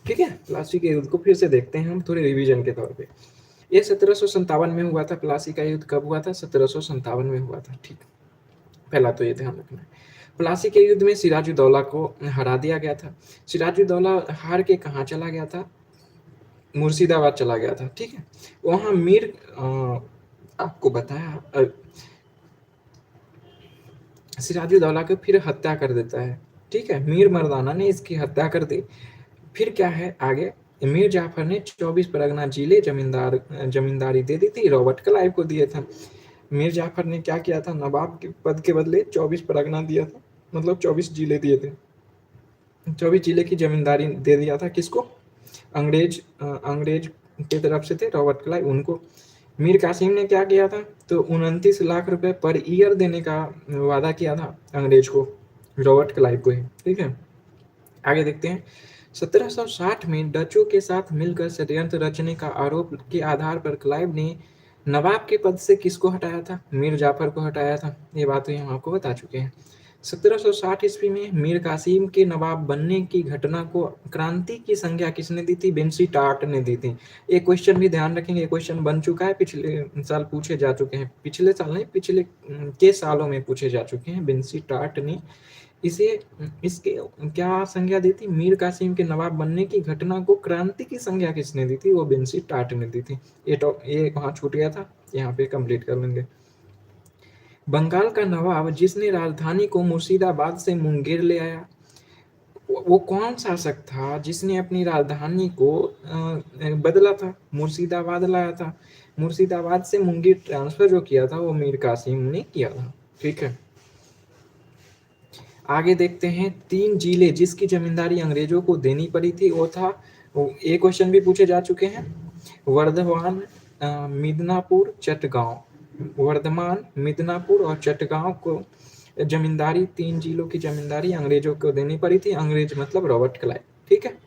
Speaker 1: ठीक है, प्लासी के युद्ध को फिर से देखते हैं हम थोड़े रिवीजन के तौर पे। ये 1757 में हुआ था। प्लासी का युद्ध कब हुआ था? 1757 में हुआ था। ठीक, पहला तो ये ध्यान रखना है। प्लासी के युद्ध में सिराजुद्दौला को हरा दिया गया था। सिराजुद्दौला हार के कहाँ चला गया था? मुर्शिदाबाद चला गया था। ठीक है, वहां आपको बताया सिराजुद्दौला को फिर हत्या कर देता है। ठीक है, मीर मर्दाना ने इसकी हत्या कर दी। फिर क्या है आगे? मीर जाफर ने 24 परगना जिले जमींदारी दे दी थी, रॉबर्ट क्लाइव को दिए थे। मीर जाफर ने क्या किया था? नवाब के पद के बदले 24 परगना दिया था, मतलब 24 जिले दिए थे। 24 जिले की जमींदारी दे दिया था किसको? अंग्रेज की तरफ से थे रॉबर्ट क्लाइव, उनको। मीर कासिम ने क्या किया था, तो 29 लाख रुपए पर ईयर देने का वादा किया था अंग्रेज को, रॉबर्ट क्लाइव को ही। ठीक है, आगे देखते हैं। 1760 में डचों के साथ मिलकर षड्यंत्र रचने का आरोप के आधार पर क्लाइव ने नवाब के पद से किसको हटाया था, मीर जाफर को हटाया था। ये बात तो हम आपको बता चुके हैं। 1760 ईस्वी में मीर कासिम के नवाब बनने की घटना को क्रांति की संज्ञा किसने दी थी, बेंसी टाट ने दी थी। एक क्वेश्चन भी ध्यान रखेंगे, क्वेश्चन बन चुका है, पिछले साल पूछे जा चुके हैं, पिछले साल नहीं, पिछले के सालों में पूछे जा चुके हैं। बेंसी टाट ने इसे इसके क्या संज्ञा दी थी, मीर कासिम के नवाब बनने की घटना को क्रांति की संज्ञा किसने दी थी, वो बेंसी टाट ने दी थी। ये वहां छूट गया था, यहाँ पे कंप्लीट कर लेंगे। बंगाल का नवाब जिसने राजधानी को मुर्शिदाबाद से मुंगेर ले आया, वो कौन शासक था जिसने अपनी राजधानी को बदला था, मुर्शिदाबाद लाया था। मुर्शिदाबाद से मुंगेर ट्रांसफर जो किया था वो मीर कासिम ने किया था। ठीक है, आगे देखते हैं। 3 जिले जिसकी जमींदारी अंग्रेजों को देनी पड़ी थी, वो था, एक क्वेश्चन भी पूछे जा चुके हैं, वर्धमान, मिदनापुर, चटगांव। वर्धमान, मिदनापुर और चटगांव को जमींदारी, 3 जिलों की जमींदारी अंग्रेजों को देनी पड़ी थी। अंग्रेज मतलब रॉबर्ट क्लाइव। ठीक है,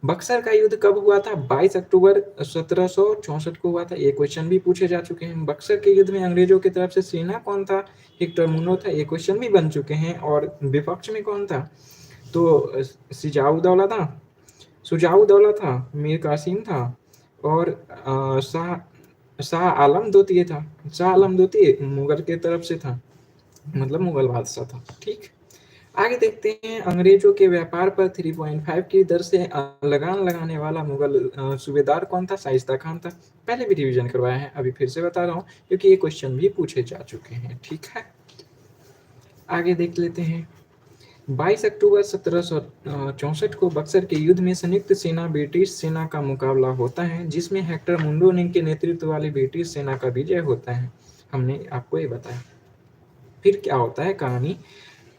Speaker 1: बक्सर का युद्ध कब हुआ था, 22 अक्टूबर 1764 को हुआ था। ये क्वेश्चन भी पूछे जा चुके हैं। बक्सर के युद्ध में अंग्रेजों की तरफ से सेना कौन था, हेक्टर मुन्नो था। ये क्वेश्चन भी बन चुके हैं। और विपक्ष में कौन था, तो सुजाउदौला था, मीर कासिम था, और शाह आलम द्वितीय था। शाह आलम द्वितीय मुगल के तरफ से था, मतलब मुगल बादशाह था। ठीक, आगे देखते हैं। अंग्रेजों के व्यापार पर 3.5 की दर से लगान लगाने वाला मुगल सूबेदार कौन था, शाइस्ता खान था। पहले भी रिवीजन करवाया है, अभी फिर से बता रहा हूँ क्योंकि ये क्वेश्चन भी पूछे जा चुके हैं। ठीक है, आगे देख लेते हैं। 22 अक्टूबर 1764 को बक्सर के युद्ध में संयुक्त सेना ब्रिटिश सेना का मुकाबला होता है, जिसमें हेक्टर मुंडो के नेतृत्व वाली ब्रिटिश सेना का विजय होता है। हमने आपको ये बताया। फिर क्या होता है कहानी,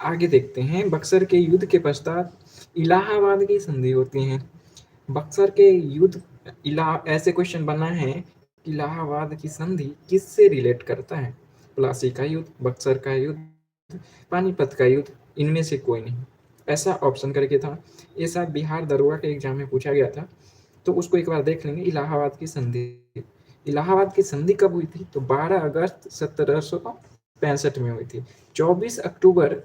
Speaker 1: आगे देखते हैं। बक्सर के युद्ध के पश्चात इलाहाबाद की संधि होती है। बक्सर के युद्ध, ऐसे क्वेश्चन बना है, इलाहाबाद की संधि किससे रिलेट करता है, प्लासी का युद्ध, बक्सर का युद्ध, पानीपत का युद्ध, इनमें से कोई नहीं। ऐसा ऑप्शन करके था, ये शायद बिहार दरोगा के एग्जाम में पूछा गया था, तो उसको एक बार देख लेंगे। इलाहाबाद की संधि, इलाहाबाद की संधि कब हुई थी, तो 12 अगस्त 1765 में हुई थी। 24 अक्टूबर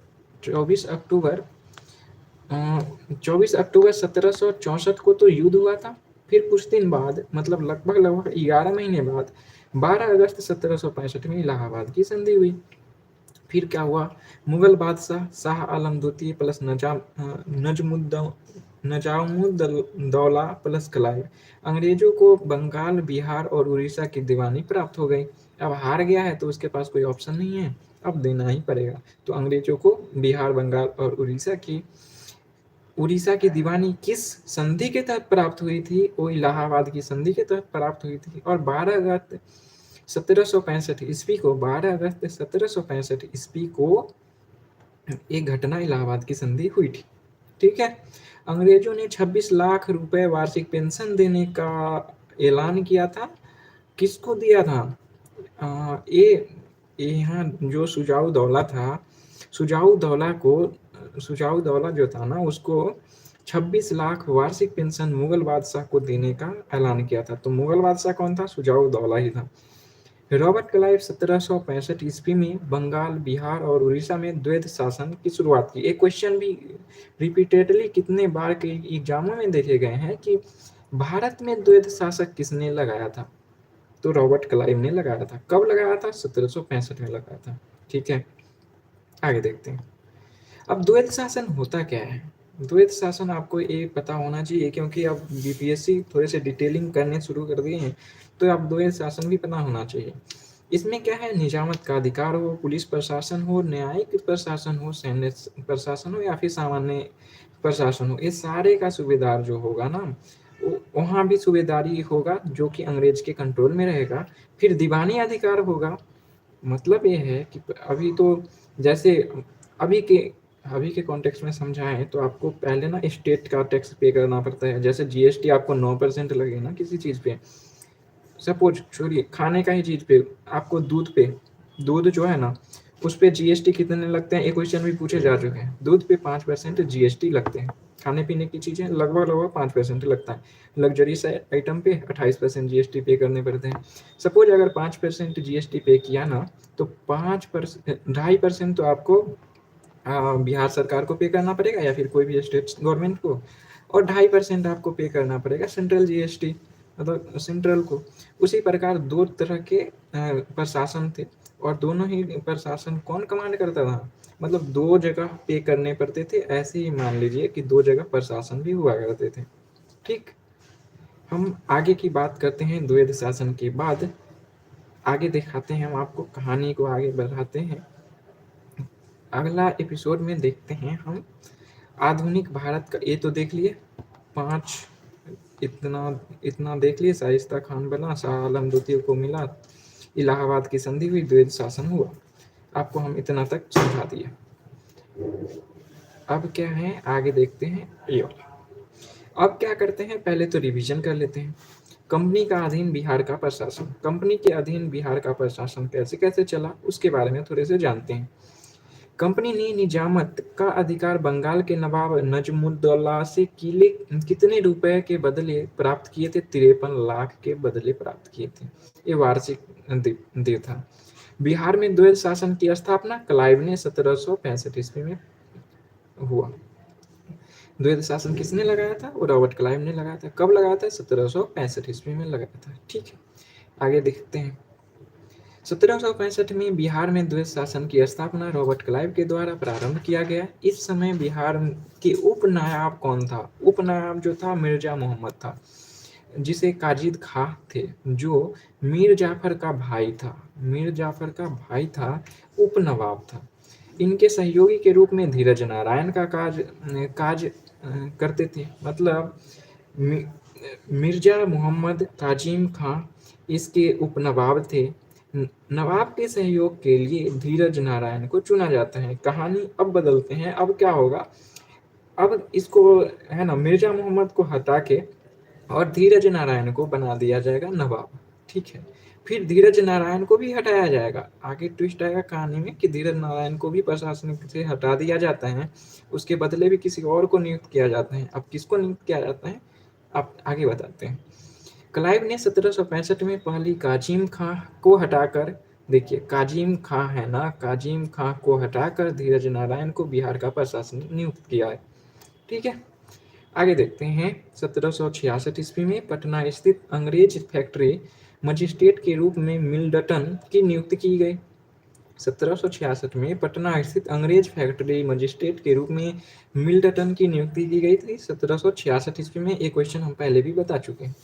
Speaker 1: 1764 को तो युद्ध हुआ था। फिर कुछ दिन बाद, मतलब लगभग 11 महीने बाद, 12 अगस्त 1765 में इलाहाबाद की संधि हुई। फिर क्या हुआ, मुगल बादशाह शाह आलम द्वितीय प्लस नजामुद्दौला प्लस क्लाइव, अंग्रेजों को बंगाल, बिहार और उड़ीसा की दीवानी प्राप्त हो गई। अब हार गया है तो उसके पास कोई ऑप्शन नहीं है, अब देना ही पड़ेगा। तो अंग्रेजों को बिहार, बंगाल और उड़ीसा की दीवानी किस संधि के तहत प्राप्त हुई थी, वो इलाहाबाद की संधि के तहत प्राप्त हुई थी। और 12 अगस्त 1765 ईस्वी को, 12 अगस्त 1765 ईस्वी को एक घटना इलाहाबाद की संधि हुई थी। ठीक है, अंग्रेजों ने 26 लाख रुपए वार्षिक पेंशन देने का ऐलान किया था। किसको दिया था, ये यहाँ जो सुजाउदौला था, सुजाउदौला जो था ना, उसको 26 लाख वार्षिक पेंशन मुगल बादशाह को देने का ऐलान किया था। तो मुगल बादशाह कौन था, सुजाउदौला ही था। रॉबर्ट क्लाइव 1765 ईस्वी में बंगाल, बिहार और उड़ीसा में द्वैध शासन की शुरुआत की। एक क्वेश्चन भी रिपीटेडली कितने बार के एग्जामों में देखे गए हैं कि भारत में द्वैध शासक किसने लगाया था, तो रॉबर्ट क्लाइव ने लगाया था। कब लगाया था, 1765 में लगाया था। ठीक है, आगे देखते हैं। अब द्वैध शासन होता क्या है, द्वैध शासन आपको ये पता होना चाहिए, क्योंकि अब बीपीएससी थोड़े से डिटेलिंग करने शुरू कर दिए हैं, तो अब द्वैध शासन भी पता होना चाहिए। इसमें क्या है, निजामत का अधिकार हो, पुलिस प्रशासन हो, न्यायिक प्रशासन हो, सैन्य प्रशासन हो, या फिर सामान्य प्रशासन हो, ये सारे का सूबेदार जो होगा ना, वहाँ भी सूबेदारी होगा जो कि अंग्रेज के कंट्रोल में रहेगा। फिर दीवानी अधिकार होगा, मतलब ये है कि अभी तो जैसे अभी के अभी के कॉन्टेक्स्ट में समझाएं तो आपको पहले ना स्टेट का टैक्स पे करना पड़ता है। जैसे जीएसटी आपको 9% लगे ना किसी चीज़ पे, सपोज छोड़िए खाने का ही चीज़ पे, आपको दूध जो है ना उस पे जीएसटी कितने लगते हैं, एक क्वेश्चन भी पूछे जा चुके हैं। दूध पे 5% जीएसटी लगते हैं। खाने पीने की चीज़ें लगभग 5% लगता है। लग्जरी से आइटम पे 28% जीएसटी पे करने पड़ते हैं। सपोज अगर 5% जीएसटी पे किया ना तो 5% 2.5% तो आपको बिहार सरकार को पे करना पड़ेगा या फिर कोई भी स्टेट गवर्नमेंट को, और 2.5% आपको पे करना पड़ेगा सेंट्रल जीएसटी, मतलब सेंट्रल को। उसी प्रकार दो तरह के प्रशासन थे, और दोनों ही प्रशासन कौन कमांड करता था, मतलब दो जगह पे करने पड़ते थे। ऐसे ही मान लीजिए कि दो जगह प्रशासन भी हुआ करते थे। ठीक, हम आगे की बात करते हैं द्वैध शासन के बाद। आगे दिखाते हैं हम आपको, कहानी को आगे बढ़ाते हैं। अगला एपिसोड में देखते हैं हम आधुनिक भारत का। ये तो देख लिए 5, इतना इतना देख लिए। शाइस्ता खान बना, शाह आलम द्वितीय को मिला, इलाहाबाद की संधि हुई, द्वैध शासन हुआ। आपको हम इतना तक समझा दिए। अब क्या है, आगे देखते हैं ये वाला। अब क्या करते हैं, पहले तो रिवीजन कर लेते हैं। कंपनी का अधीन बिहार का प्रशासन, कंपनी के अधीन बिहार का प्रशासन कैसे कैसे चला उसके बारे में थोड़े से जानते हैं। कंपनी ने निजामत का अधिकार बंगाल के नवाब नजमुद्दौला से किले कितने रुपए के बदले प्राप्त किए थे, 53 लाख के बदले प्राप्त किए थे। ये वार्षिक दे था। बिहार में द्वैध शासन की स्थापना क्लाइव ने 1765 ईस्वी में हुआ। द्वैध शासन किसने लगाया था, वो रॉबर्ट क्लाइव ने लगाया था। कब लगाया था, 1765 ईस्वी में लगाया था। ठीक है, आगे देखते हैं। 1765 में बिहार में द्वैध शासन की स्थापना रॉबर्ट क्लाइव के द्वारा प्रारंभ किया गया। इस समय बिहार के उपनायब कौन था, उपनायब जो था मिर्जा मोहम्मद था, जिसे काजिद खां थे, जो मीर जाफर का भाई था। मीर जाफर का भाई था, उपनवाब था। इनके सहयोगी के रूप में धीरज नारायण का काज करते थे, मतलब मिर्जा मोहम्मद काजिम खां इसके उपनवाब थे। नवाब के सहयोग के लिए धीरज नारायण को चुना जाता है। कहानी अब बदलते हैं, अब क्या होगा, अब इसको है ना मिर्जा मोहम्मद को हटा के और धीरज नारायण को बना दिया जाएगा नवाब। ठीक है, फिर धीरज नारायण को भी हटाया जाएगा। आगे ट्विस्ट आएगा कहानी में कि धीरज नारायण को भी प्रशासनिक से हटा दिया जाता है, उसके बदले भी किसी और को नियुक्त किया जाता है। अब किसको नियुक्त किया जाता है, आप आगे बताते हैं। क्लाइव ने 1765 में पहली काजिम खां को हटाकर, देखिए काजिम खां है ना, काजिम खां को हटाकर धीरज नारायण को बिहार का प्रशासनिक नियुक्त किया है। ठीक है, आगे देखते हैं। 1766 ईस्वी में पटना स्थित अंग्रेज फैक्ट्री मजिस्ट्रेट के रूप में मिल्डटन की नियुक्ति की गई। 1766 में पटना स्थित अंग्रेज फैक्ट्री मजिस्ट्रेट के रूप में मिल्डटन की नियुक्ति की गई थी 1766 ईस्वी में। एक क्वेश्चन हम पहले भी बता चुके हैं।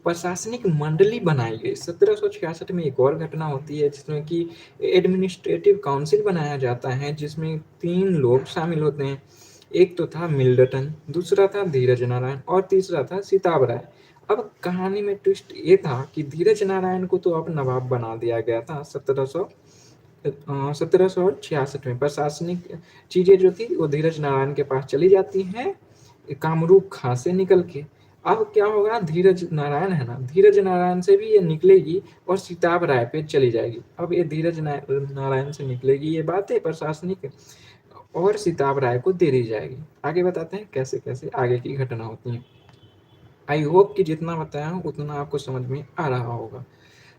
Speaker 1: प्रशासनिक मंडली बनाई गई 1766 में। एक और घटना होती है जिसमें कि एडमिनिस्ट्रेटिव काउंसिल बनाया जाता है, जिसमें 3 लोग शामिल होते हैं। एक तो था मिल्डटन, दूसरा था धीरज नारायण और तीसरा था सिताब राय। अब कहानी में ट्विस्ट ये था कि धीरज नारायण को तो अब नवाब बना दिया गया था 1766 में। प्रशासनिक चीजें जो थी वो धीरज नारायण के पास चली जाती हैं कामरूप खां से निकल के। अब क्या होगा, धीरज नारायण है ना, धीरज नारायण से भी ये निकलेगी और सिताब राय पे चली जाएगी। अब ये धीरज नारायण से निकलेगी ये बातें प्रशासनिक, और सिताब राय को दे दी जाएगी। आगे बताते हैं कैसे कैसे आगे की घटना होती है। आई होप कि जितना बताया हूँ उतना आपको समझ में आ रहा होगा।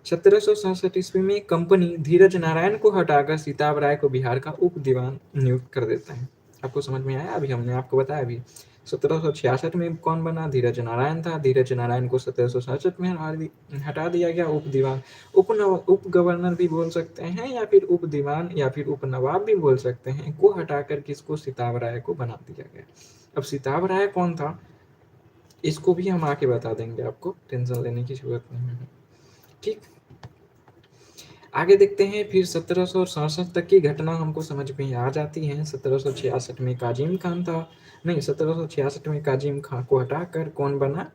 Speaker 1: 1767 ईस्वी में कंपनी धीरज नारायण को हटाकर सिताब राय को बिहार का उप दीवान नियुक्त कर देता है। आपको समझ में आया, अभी हमने आपको बताया। अभी 1766 में कौन बना, धीरज नारायण था। धीरज नारायण को 1767 में हटा दिया गया उप दीवान। उप गवर्नर भी बोल सकते हैं, या फिर उप दीवान, या फिर उप नवाब भी बोल सकते हैं, को हटाकर किसको, सिताब राय को बना दिया गया। अब सिताब राय कौन था इसको भी हम आके बता देंगे, आपको टेंशन लेने की जरूरत नहीं है। ठीक, आगे देखते हैं। फिर 1767 तक की घटना हमको समझ में आ जाती है। 1766 में काजिम खान था, नहीं 1766 में काजिम खान को हटाकर कौन बना,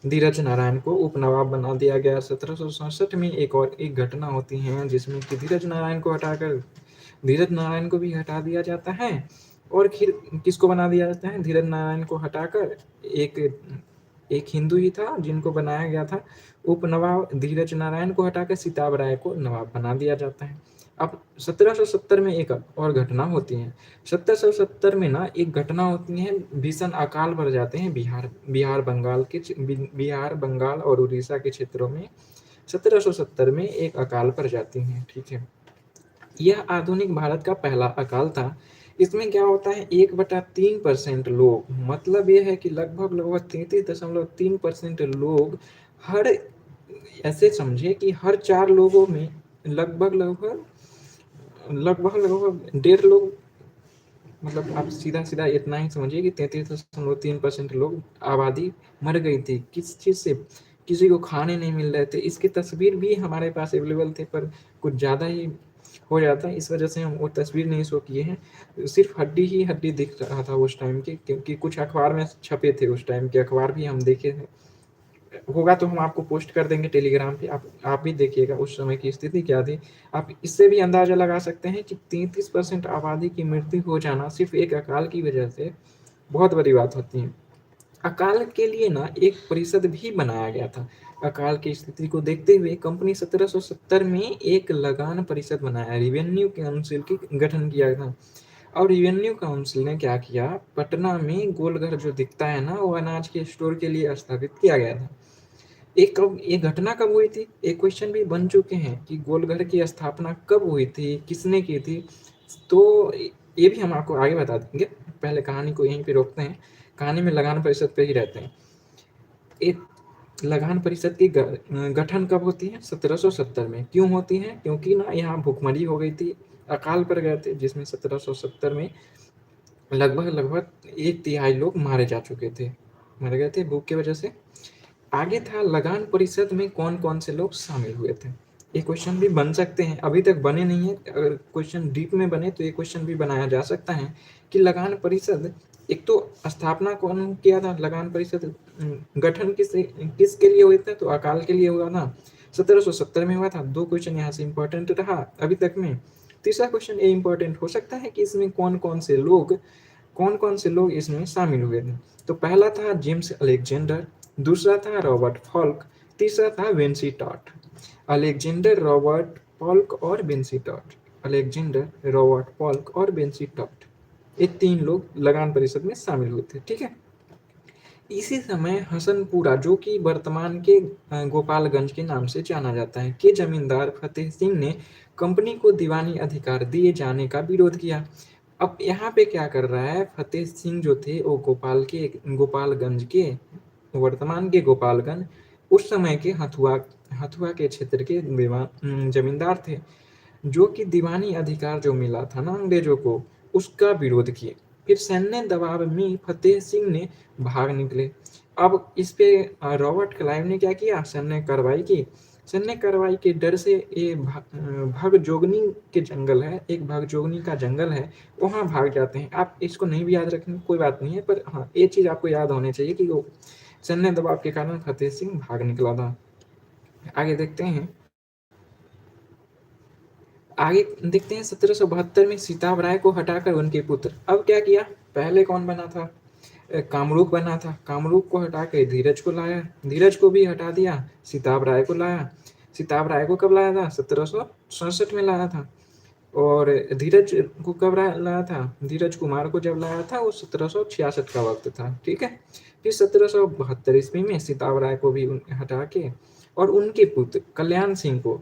Speaker 1: धीरज नारायण को उप नवाब बना दिया गया। 1767 में एक घटना होती है जिसमें कि धीरज नारायण को हटाकर धीरज नारायण को भी हटा दिया जाता है, और फिर किसको बना दिया जाता है, धीरज नारायण को हटाकर एक एक हिंदू ही था जिनको बनाया गया था। उपनवाब धीरज नारायण को हटाकर सिताब राय को नवाब बना दिया जाता है। अब 1770 में एक और घटना होती है। 1770 में ना एक घटना होती है, भीषण अकाल पड़ जाते हैं बिहार बंगाल और उड़ीसा के क्षेत्रों में। 1770 में एक अकाल पड़ जाती है, ठीक है। यह आधुनिक भारत का पहला अकाल था। इसमें क्या होता है, 1/3% लोग, मतलब यह है कि लगभग लगभग 33.3% लोग, हर, ऐसे समझे कि हर 4 लोगों में लगभग लगभग लगभग लगभग 1.5 लोग, मतलब आप सीधा सीधा इतना ही समझिए कि 33.3% लोग आबादी मर गई थी। किस चीज़ से? किसी को खाने नहीं मिल रहे थे। इसकी तस्वीर भी हमारे पास अवेलेबल थे, पर कुछ ज़्यादा ही हो जाता है, इस वजह से हम वो तस्वीर नहीं शो किए हैं। सिर्फ हड्डी ही हड्डी दिख रहा था उस टाइम की, क्योंकि कुछ अखबार में छपे थे, उस टाइम के अखबार भी हम देखे थे। होगा तो हम आपको पोस्ट कर देंगे टेलीग्राम पे, आप भी देखिएगा उस समय की स्थिति क्या थी। आप इससे भी अंदाजा लगा सकते हैं कि 33% आबादी की मृत्यु हो जाना सिर्फ एक अकाल की वजह से बहुत बड़ी बात होती है। अकाल के लिए ना एक परिषद भी बनाया गया था। अकाल की स्थिति को देखते हुए कंपनी 1770 में एक लगान परिषद बनाया, रिवेन्यू काउंसिल की गठन किया था। और रिवेन्यू काउंसिल ने क्या किया, पटना में गोलघर जो दिखता है ना, वो अनाज के स्टोर के लिए स्थापित किया गया था। एक घटना कब हुई थी, एक क्वेश्चन भी बन चुके हैं कि गोलघर की स्थापना कब हुई थी, किसने की थी। तो ये भी हम आपको आगे बता देंगे, पहले कहानी को यहीं पे रोकते हैं। कहानी में लगान परिषद पे ही रहते हैं। एक लगान परिषद की गठन कब होती है, 1770 में। क्यों होती है? क्योंकि ना यहाँ भुखमरी हो गई थी, अकाल पड़ गए थे, जिसमें 1770 में लगभग लगभग 1/3 लोग मारे जा चुके थे, मर गए थे भूख की वजह से। आगे था, लगान परिषद में कौन कौन से लोग शामिल हुए थे। ये क्वेश्चन भी बन सकते हैं, अभी तक बने नहीं है। अगर क्वेश्चन डीप में बने तो ये क्वेश्चन भी बनाया जा सकता है कि लगान परिषद, एक तो स्थापना कौन किया था लगान परिषद, गठन किसके लिए हुआ था, तो अकाल के लिए हुआ ना, 1770 में हुआ था। 2 क्वेश्चन यहाँ से इंपॉर्टेंट रहा अभी तक में। तीसरा क्वेश्चन ये इंपॉर्टेंट हो सकता है कि इसमें कौन कौन से लोग इसमें शामिल हुए थे। तो पहला था जेम्स अलेक्जेंडर, दूसरा था रॉबर्ट फॉल्क, तीसरा था Vinci Tott. Alexander, Robert Falk और Vinci Tott. Alexander, Robert Falk और विंसी टॉट, ये 3 लोग लगान परिषद में शामिल हुए थे, ठीक है। इसी समय हसनपुरा, जो कि वर्तमान के गोपालगंज के नाम से जाना जाता है, के जमींदार फतेह सिंह ने कंपनी को दीवानी अधिकार दिए जाने का विरोध किया। अब यहाँ पे क्या कर रहा है, फतेह सिंह जो थे वो गोपालगंज के, वर्तमान के गोपालगंज, उस समय के हथुआ हथुआ के क्षेत्र के जमींदार थे, जो कि दीवानी अधिकार जो मिला था ना अंग्रेजों को, उसका विरोध किए। फिर सैन्य दबाव में फतेह सिंह ने भाग निकले। अब इस पे रॉबर्ट क्लाइव ने क्या किया, सैन्य कार्रवाई की। सैन्य कार्रवाई के डर से ये भगजोगनी के जंगल है, एक भगजोगनी का जंगल है, वहाँ भाग जाते हैं। आप इसको नहीं भी याद रखें कोई बात नहीं है, पर हाँ ये चीज़ आपको याद होनी चाहिए कि वो सैन्य दबाव के कारण फतेह सिंह भाग निकला था। आगे देखते हैं, आगे देखते हैं 1772 में सीताब राय को हटाकर उनके पुत्र, अब क्या किया, पहले कौन बना था, कामरूप बना था। कामरूप को हटा के धीरज को लाया, धीरज को भी हटा दिया, सीताब राय को लाया। सीताब राय को कब लाया था, 1767 में लाया था। और धीरज को कब लाया था, धीरज कुमार को जब लाया था वो 1766 का वक्त था, ठीक है। फिर 1772 ईस्वी में सीताब राय को भी हटा के और उनके पुत्र कल्याण सिंह को,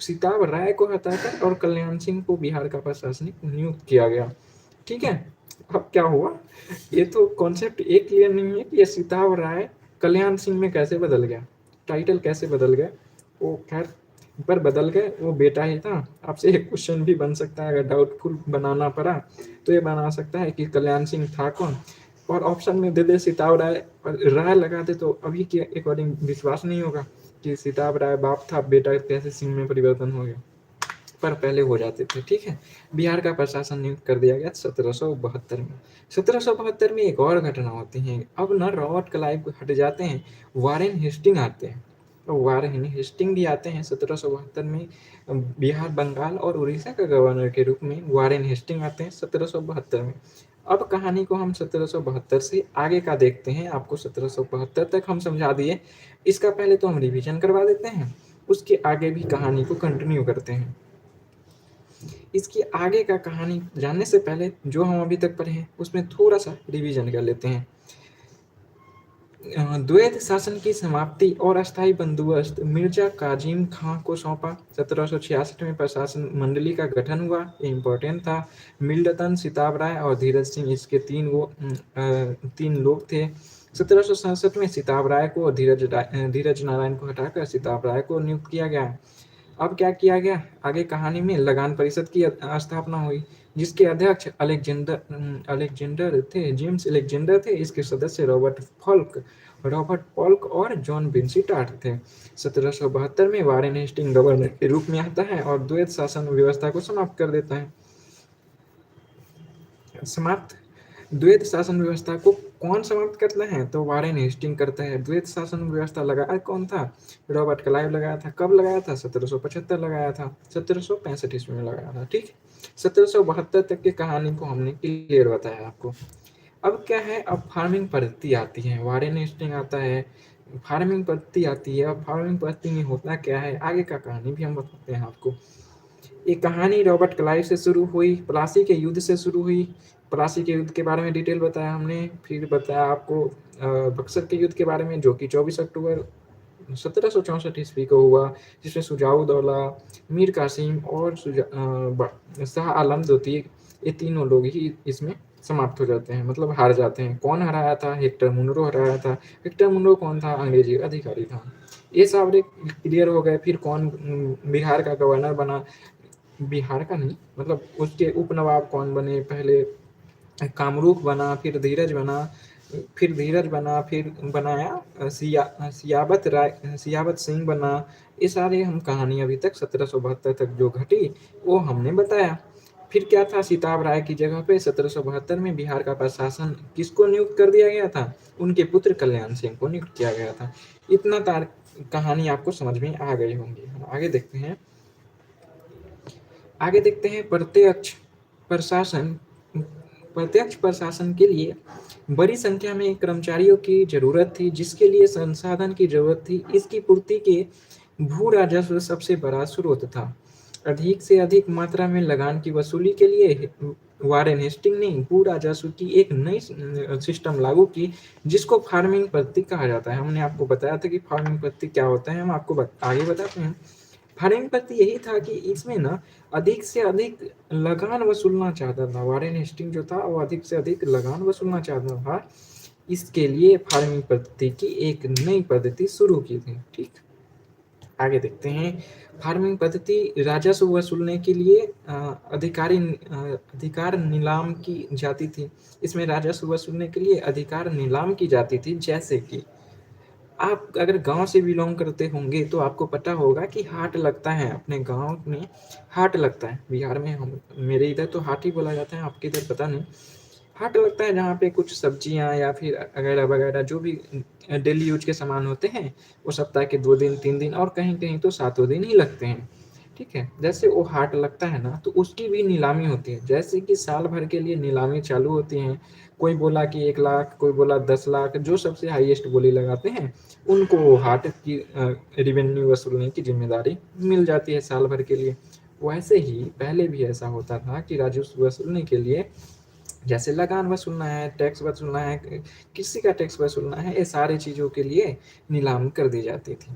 Speaker 1: सीताब राय को हटाकर और कल्याण सिंह को बिहार का प्रशासनिक नियुक्त किया गया, ठीक है। अब क्या हुआ, ये तो कॉन्सेप्ट एक क्लियर नहीं है कि ये सीताब राय कल्याण सिंह में कैसे बदल गया, टाइटल कैसे बदल गया, वो खैर पर बदल गए, वो बेटा ही था। आपसे एक क्वेश्चन भी बन सकता है, अगर डाउटफुल बनाना पड़ा तो ये बना सकता है कि कल्याण सिंह था कौन, और ऑप्शन में दे दे सीताब राय, और राय लगा दे, तो अभी के अकॉर्डिंग विश्वास नहीं होगा कि सीताब राय बाप था, बेटा कैसे सिंह में परिवर्तन हो गया, पर पहले हो जाते थे, ठीक है। बिहार का प्रशासन नियुक्त कर दिया गया 1772 में। 1772 में एक और घटना होती है। अब ना रॉबर्ट क्लाइव हट जाते हैं, वारेन हेस्टिंग आते हैं। तो वारेन हेस्टिंग भी आते हैं 1772 में। बिहार, बंगाल और उड़ीसा का गवर्नर के रूप में वारेन हेस्टिंग आते हैं 1772 में। अब कहानी को हम 1772 से आगे का देखते हैं। आपको 1772 तक हम समझा दिए, इसका पहले तो हम रिवीजन करवा देते हैं, उसके आगे भी कहानी को कंटिन्यू करते हैं। इसकी आगे का कहानी जानने से पहले जो हम अभी तक पढ़े हैं उसमें थोड़ा सा रिवीजन कर लेते हैं। द्वैत शासन की समाप्ति और अस्थायी बंदोबस्त मिर्जा काजिम खां को सौंपा। 1766 में प्रशासन मंडली का गठन हुआ, ये इम्पोर्टेंट था। मिल्टन, सिताब राय और धीरज सिंह इसके तीन लोग थे। 1767 में सिताब राय को और धीरज नारायण को हटाकर सिताब राय को नियुक्त किया गया। अब क्या किया गया, आगे कहानी में लगान परिषद की स्थापना हुई, जिसके अध्यक्ष अलेक्जेंडर थे, जेम्स अलेक्जेंडर थे। इसके सदस्य रॉबर्ट पॉल्क और जॉन विंसीटार्ट थे। 1772 में वारेन हेस्टिंग गवर्नर के रूप में आता है और द्वैत शासन व्यवस्था को समाप्त कर देता है। द्वैत शासन व्यवस्था को कौन समाप्त करता है, तो वारेन हेस्टिंग करता है। द्वैत शासन व्यवस्था लगाया कौन था, रॉबर्ट क्लाइव लगाया था। कब लगाया था, 1775 लगाया था, 1765 ईस्वी में लगाया था। ठीक, 1772 तक की कहानी को हमने क्लियर बताया आपको। अब क्या है, अब फार्मिंग पद्धति आती है, वारेन हेस्टिंग आता है, फार्मिंग पद्धति आती है। अब फार्मिंग पद्धति में होता क्या है, आगे का कहानी भी हम बताते हैं आपको। ये कहानी रॉबर्ट क्लाइव से शुरू हुई, प्लासी के युद्ध से शुरू हुई। प्लासी के युद्ध के बारे में डिटेल बताया हमने, फिर बताया आपको बक्सर के युद्ध के बारे में, जो कि 24 अक्टूबर 1764 ईस्वी को हुआ, जिसमें सुजाउद्दौला, मीर कासिम और शाह आलम द्वितीय, ये तीनों लोग ही इसमें समाप्त हो जाते हैं, मतलब हार जाते हैं। कौन हराया था, हेक्टर मुनरो हराया था। हेक्टर मुनरो कौन था, अंग्रेजी अधिकारी था। ये सारे क्लियर हो गए। फिर कौन बिहार का गवर्नर बना, बिहार का नहीं, मतलब उसके उपनवाब कौन बने, पहले कामरूप बना, फिर धीरज बना, फिर बनाया सियावत सिंह बना। ये सारे हम कहानी अभी तक 1772 तक जो घटी वो हमने बताया। फिर क्या था, सिताब राय की जगह पे 1772 में बिहार का प्रशासन किसको नियुक्त कर दिया गया था, उनके पुत्र कल्याण सिंह को नियुक्त किया गया था। इतना कहानी आपको समझ में आ गई होंगी। हम आगे देखते हैं प्रत्यक्ष प्रशासन के लिए बड़ी संख्या में कर्मचारियों की जरूरत थी, जिसके लिए संसाधन की जरूरत थी। इसकी पूर्ति के भू राजस्व सबसे बड़ा स्रोत था। अधिक से अधिक मात्रा में लगान की वसूली के लिए वारेन हेस्टिंग ने भू राजस्व की एक नई सिस्टम लागू की, जिसको फार्मिंग पद्धति कहा जाता है। हमने आपको बताया था कि फार्मिंग पद्धति क्या होता है, हम आपको आगे बताते हैं। फार्मिंग पद्धति यही था कि इसमें ना अधिक से अधिक लगान वसूलना चाहता था। वारेन हेस्टिंग जो था वो अधिक से अधिक लगान वसूलना चाहता था। इसके लिए फार्मिंग पद्धति की एक नई पद्धति शुरू की थी। ठीक, आगे देखते हैं। फार्मिंग पद्धति राजस्व वसूलने के लिए अधिकार नीलाम की जाती थी। इसमें राजस्व वसूलने के लिए अधिकार नीलाम की जाती थी। जैसे कि आप अगर गांव से बिलोंग करते होंगे तो आपको पता होगा कि हाट लगता है, अपने गांव में हाट लगता है। बिहार में हम, मेरे इधर तो हाट ही बोला जाता है, आपके इधर पता नहीं। हाट लगता है जहाँ पे कुछ सब्जियाँ या फिर वगैरह वगैरह जो भी डेली यूज के सामान होते हैं, वो सप्ताह के 2 दिन 3 दिन और कहीं कहीं तो 7 दिन ही लगते हैं। ठीक है, जैसे वो हाट लगता है ना, तो उसकी भी नीलामी होती है। जैसे कि साल भर के लिए नीलामी चालू होती है। कोई बोला कि 1 लाख, कोई बोला 10 लाख, जो सबसे हाईएस्ट बोली लगाते हैं उनको हाट की रिवेन्यू वसूलने की जिम्मेदारी मिल जाती है साल भर के लिए। वैसे ही पहले भी ऐसा होता था कि राजस्व वसूलने के लिए, जैसे लगान वसूलना है, टैक्स वसूलना है, किसी का टैक्स वसूलना है, ये सारी चीज़ों के लिए नीलाम कर दी जाती थी।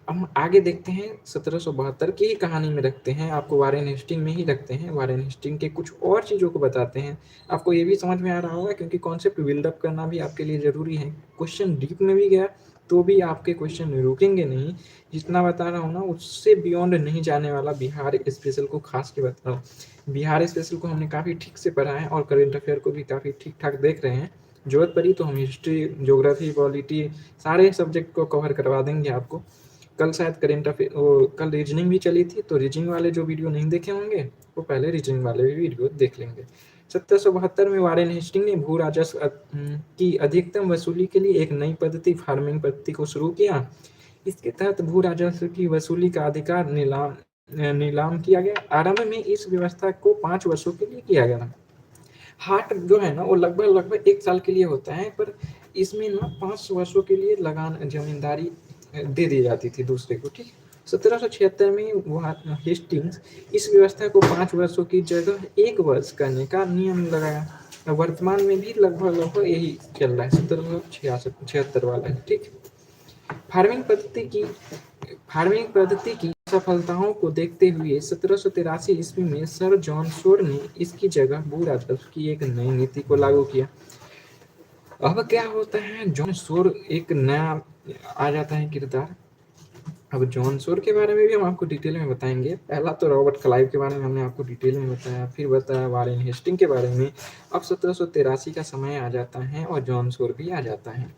Speaker 1: हम आगे देखते हैं, 1772 की ही कहानी में रखते हैं, आपको वारेन हेस्टिंग में ही रखते हैं। वारेन हेस्टिंग के कुछ और चीज़ों को बताते हैं। आपको ये भी समझ में आ रहा होगा, क्योंकि कॉन्सेप्ट बिल्डअप करना भी आपके लिए ज़रूरी है। क्वेश्चन डीप में भी गया तो भी आपके क्वेश्चन रुकेंगे नहीं। जितना बता रहा हूँ ना, उससे बियॉन्ड नहीं जाने वाला बिहार स्पेशल को खास के बता रहा हूँ। बिहार स्पेशल को हमने काफ़ी ठीक से पढ़ा है और करेंट अफेयर को भी काफ़ी ठीक ठाक देख रहे हैं। जरूरत पड़ी तो हम हिस्ट्री, ज्योग्राफी, पॉलिटी सारे सब्जेक्ट को कवर करवा देंगे आपको। कल शायद करेंट अफेयर, कल रीजनिंग भी चली थी, तो रीजनिंग वाले जो वीडियो नहीं देखे होंगे वो पहले रीजनिंग वाले भी वीडियो देख लेंगे। 1772 में वारेन हेस्टिंग ने भू राजस्व की अधिकतम वसूली के लिए एक नई पद्धति, फार्मिंग पद्धति को शुरू किया। इसके तहत भू राजस्व की वसूली का अधिकार नीलाम किया गया। आरंभ में इस व्यवस्था को 5 वर्षों के लिए किया गया। हाट जो है ना वो लगभग 1 साल के लिए होता है, पर इसमें ना 5 वर्षों के लिए लगान ज़मींदारी दे दी जाती थी दूसरे को, ठीक है। 1776 में वहाँ हेस्टिंग्स इस व्यवस्था को 5 वर्षों की जगह 1 वर्ष करने का नियम लगाया। वर्तमान में भी लगभग यही चल रहा है, 1776 वाला है, ठीक। फार्मिंग पद्धति की फार्मिंग पद्धति की सफलताओं को देखते हुए 1783 ईस्वी में सर जॉन शोर ने इसकी जगह भू राजस्व की एक नई नीति को लागू किया। अब क्या होता है, जॉन शोर एक नया आ जाता है किरदार। अब जॉन शोर के बारे में भी हम आपको डिटेल में बताएंगे। पहला तो रॉबर्ट क्लाइव के बारे में हमने आपको डिटेल में बताया, फिर बताया वारेन हेस्टिंग के बारे में। अब 1783 का समय आ जाता है और जॉन शोर भी आ जाता है।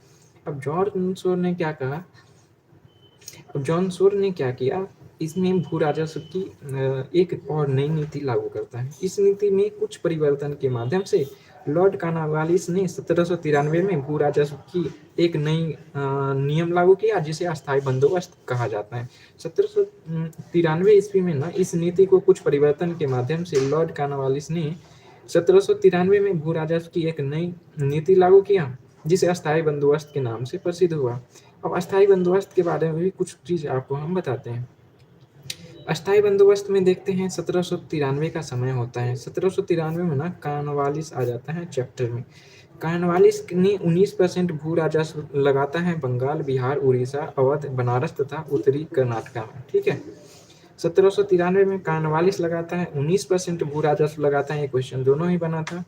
Speaker 1: अब जॉन शोर ने क्या कहा, अब जॉन शोर ने क्या किया, इसमें भू राजस्व की एक और नई नीति लागू करता है। इस नीति में कुछ परिवर्तन के माध्यम से लॉर्ड कॉर्नवालिस ने 1793 में भू राजस्व की एक नई नियम लागू किया, जिसे अस्थायी बंदोबस्त कहा जाता है। 1793 ईस्वी में ना इस नीति को कुछ परिवर्तन के माध्यम से लॉर्ड कॉर्नवालिस ने 1793 में भू राजस्व की एक नई नीति लागू किया, जिसे अस्थायी बंदोबस्त के नाम से प्रसिद्ध हुआ। अब अस्थायी बंदोबस्त के बारे में भी कुछ चीज़ आपको हम बताते हैं। अस्थायी बंदोबस्त में देखते हैं 1793 का समय होता है। 1793 में ना कॉर्नवालिस आ जाता है चैप्टर में। कॉर्नवालिस ने 19% भू राजस्व लगाता है बंगाल, बिहार, उड़ीसा, अवध, बनारस तथा उत्तरी कर्नाटका में, ठीक है। 1793 में कॉर्नवालिस लगाता है 19% भू राजस्व लगाता है, ये क्वेश्चन दोनों ही बना था।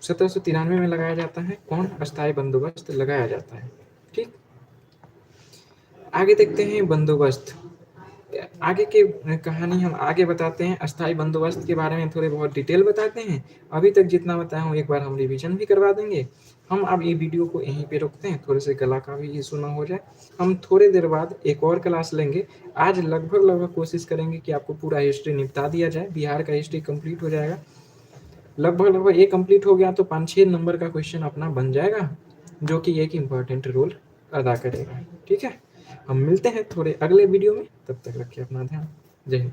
Speaker 1: 1793 में लगाया जाता है कौन, अस्थायी बंदोबस्त लगाया जाता है, ठीक। आगे देखते हैं बंदोबस्त। आगे की कहानी हम आगे बताते हैं। अस्थायी बंदोबस्त के बारे में थोड़े बहुत डिटेल बताते हैं। अभी तक जितना बताया हूँ एक बार हम रिवीजन भी करवा देंगे। हम अब ये वीडियो को यहीं पे रोकते हैं, थोड़े से गला का भी इशू ना हो जाए। हम थोड़ी देर बाद एक और क्लास लेंगे। आज लगभग कोशिश करेंगे कि आपको पूरा हिस्ट्री निपटा दिया जाए। बिहार का हिस्ट्री कंप्लीट हो जाएगा। लगभग ये कंप्लीट हो गया तो 5-6 नंबर का क्वेश्चन अपना बन जाएगा, जो कि एक इम्पॉर्टेंट रोल अदा करेगा, ठीक है। हम मिलते हैं थोड़े अगले वीडियो में, तब तक रखिए अपना ध्यान। जय हिंद।